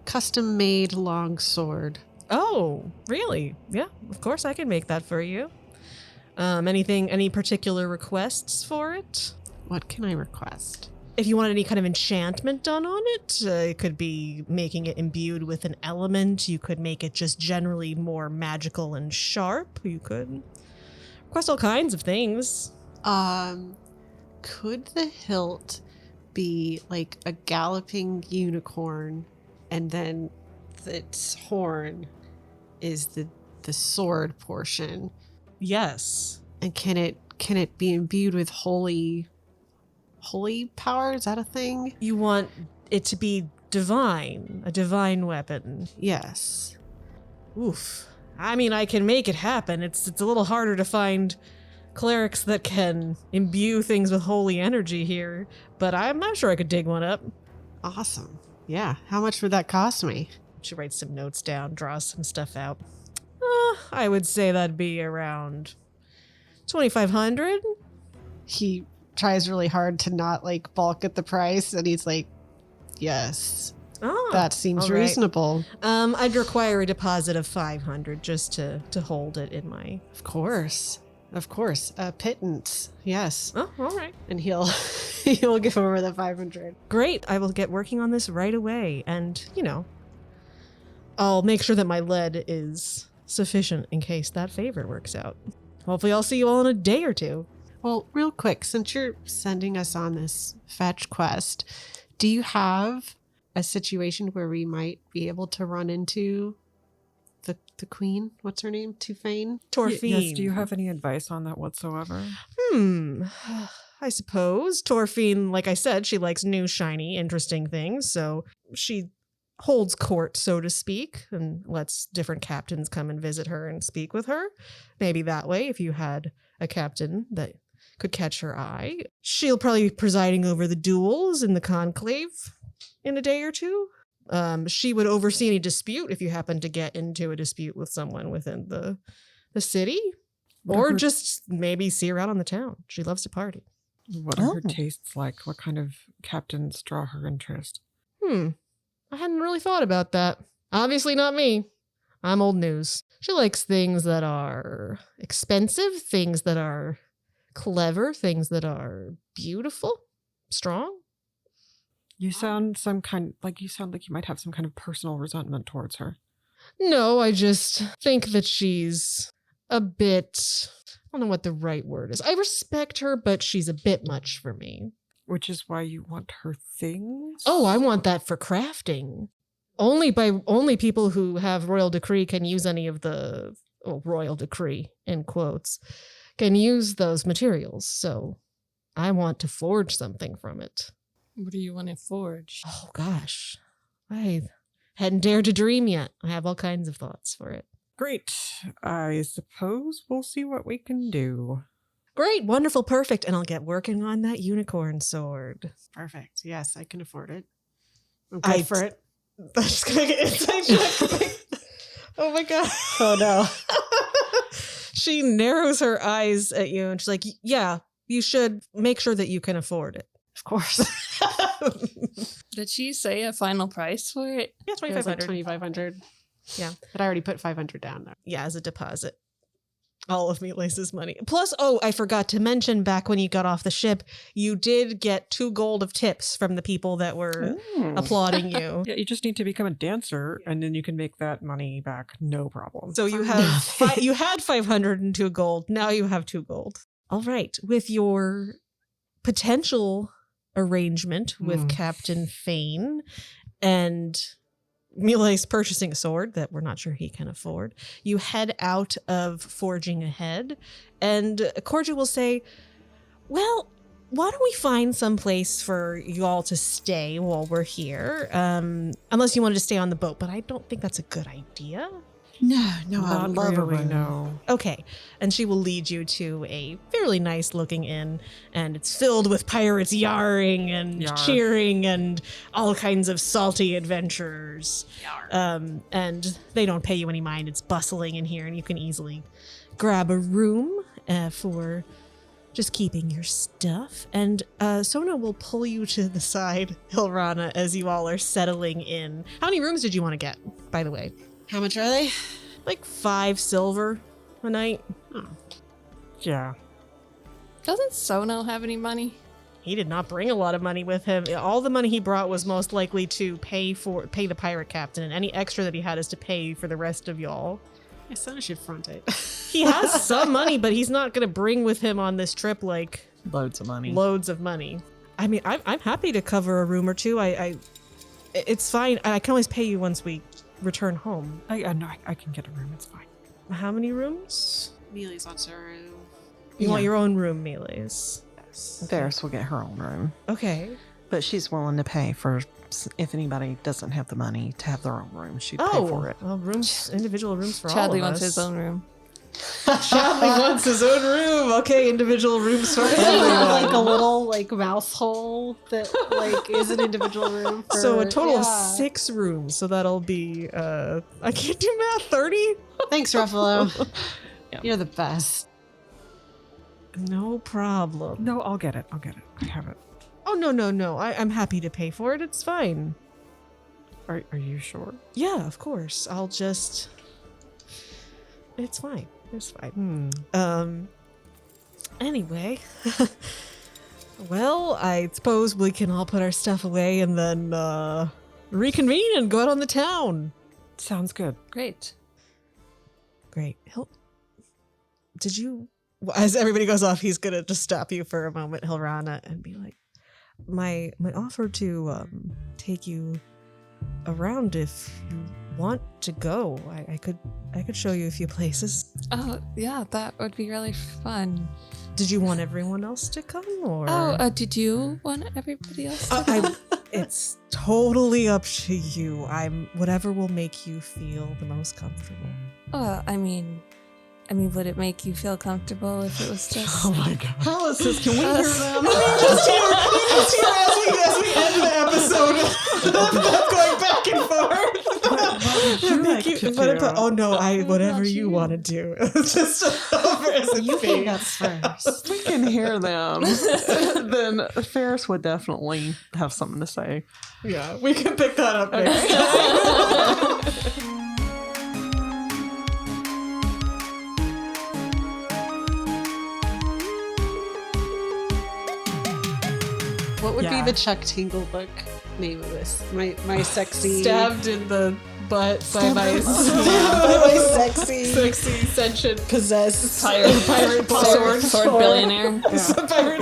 custom-made longsword. Oh, really? Yeah, of course I can make that for you. Any particular requests for it? What can I request? If you wanted any kind of enchantment done on it, it could be making it imbued with an element. You could make it just generally more magical and sharp. You could request all kinds of things. Could the hilt be like a galloping unicorn, and then its horn is the sword portion? Yes. And can it be imbued with holy power? Is that a thing? You want it to be divine, a divine weapon. Yes. Oof. I can make it happen. It's a little harder to find clerics that can imbue things with holy energy here, but I'm sure I could dig one up. Awesome. Yeah. How much would that cost me? She writes some notes down, draws some stuff out. I would say that'd be around 2,500. He tries really hard to not like balk at the price, and he's like, yes. Oh, that seems all right. reasonable. I'd require a deposit of 500 just to hold it in my... Of course. Pittance. Yes. Oh, all right. And he'll give over the 500. Great. I will get working on this right away. And, I'll make sure that my lead is sufficient in case that favor works out. Hopefully I'll see you all in a day or two. Well, real quick, since you're sending us on this fetch quest, do you have a situation where we might be able to run into the queen? What's her name? Torfine? Yes, do you have any advice on that whatsoever? I suppose. Torfine, like I said, she likes new, shiny, interesting things, so she holds court, so to speak, and lets different captains come and visit her and speak with her. Maybe that way, if you had a captain that could catch her eye. She'll probably be presiding over the duels in the conclave in a day or two. She would oversee any dispute if you happen to get into a dispute with someone within the city. Or just maybe see her out on the town. She loves to party. What are her tastes like? What kind of captains draw her interest? I hadn't really thought about that. Obviously not me. I'm old news. She likes things that are expensive, things that are clever, things that are beautiful, strong. You sound like you might have some kind of personal resentment towards her. No, I just think that she's a bit, I don't know what the right word is. I respect her, but she's a bit much for me. Which is why you want her things? Oh, I want that for crafting. Only people who have royal decree can use any of the royal decree in quotes can use those materials. So I want to forge something from it. What do you want to forge? Oh gosh, I hadn't dared to dream yet. I have all kinds of thoughts for it. Great. I suppose we'll see what we can do. Great, wonderful, perfect, and I'll get working on that unicorn sword. Perfect. Yes, I can afford it. I'm good for it. I'm just gonna get inside check. Oh my god. Oh no. She narrows her eyes at you and she's like, yeah, you should make sure that you can afford it. Of course. Did she say a final price for it? Yeah, It was like 2,500. $2,500. Yeah. But I already put 500 down though. Yeah, as a deposit. All of Milace's money. Plus, oh, I forgot to mention back when you got off the ship, you did get 2 gold of tips from the people that were applauding you. Yeah, you just need to become a dancer, and then you can make that money back, no problem. So you have you had 502 gold. Now you have 2 gold. All right, with your potential arrangement with Captain Fane and Milace purchasing a sword that we're not sure he can afford, you head out of Forging Ahead, and Cordia will say, well, why don't we find some place for you all to stay while we're here? Unless you wanted to stay on the boat, but I don't think that's a good idea. No, I Not love really, a room. no. Okay, and she will lead you to a fairly nice looking inn, and it's filled with pirates yarring and Yar. cheering and all kinds of salty adventures. And they don't pay you any mind. It's bustling in here, and you can easily grab a room for just keeping your stuff. And Sona will pull you to the side, Hilrana, as you all are settling in. How many rooms did you want to get, by the way? How much are they? Like 5 silver a night. Oh. Yeah. Doesn't Sono have any money? He did not bring a lot of money with him. All the money he brought was most likely to pay the pirate captain, and any extra that he had is to pay for the rest of y'all. My son should front it. He has some money, but he's not going to bring with him on this trip like Loads of money. loads of money. I mean, I'm happy to cover a room or two. It's fine. I can always pay you once we return home. I can get a room, it's fine. How many rooms? Mealy's wants her room. You want your own room, Melees. Faris will get her own room. Okay. But she's willing to pay for, if anybody doesn't have the money to have their own room, she'd pay for it. Well, individual rooms for all Chadley of wants us. his own room. Chadley wants his own room. Okay, individual rooms for everyone. Like a little mouse hole that is an individual room. For, So a total of 6 rooms. So that'll be I can't do math. 30. Thanks, Ruffalo. You're the best. No problem. No, I'll get it. I have it. Oh no. I'm happy to pay for it. It's fine. Are you sure? Yeah, of course. I'll just. It's fine. It's fine. Anyway. Well, I suppose we can all put our stuff away and then reconvene and go out on the town. Sounds good. Great. Great. Did you? As everybody goes off, he's gonna just stop you for a moment, Hilrana, and be like, "My offer to take you around if you want to go. I could show you a few places. Oh, yeah, that would be really fun. Did you want everyone else to come, or? Did you want everybody else to come? It's totally up to you. Whatever will make you feel the most comfortable. I mean, would it make you feel comfortable if it was just... Oh my god. How is this? Can we hear them? just hear as we end the episode of going back and forth. Oh no, whatever you want to do. Just over as a You thing. think that's first. If we can hear them, then Faris would definitely have something to say. Yeah, we can pick that up next. What would be the Chuck Tingle book name of this? My sexy... Stabbed in the butt by my sexy, sentient, possessed pirate sword billionaire. pirate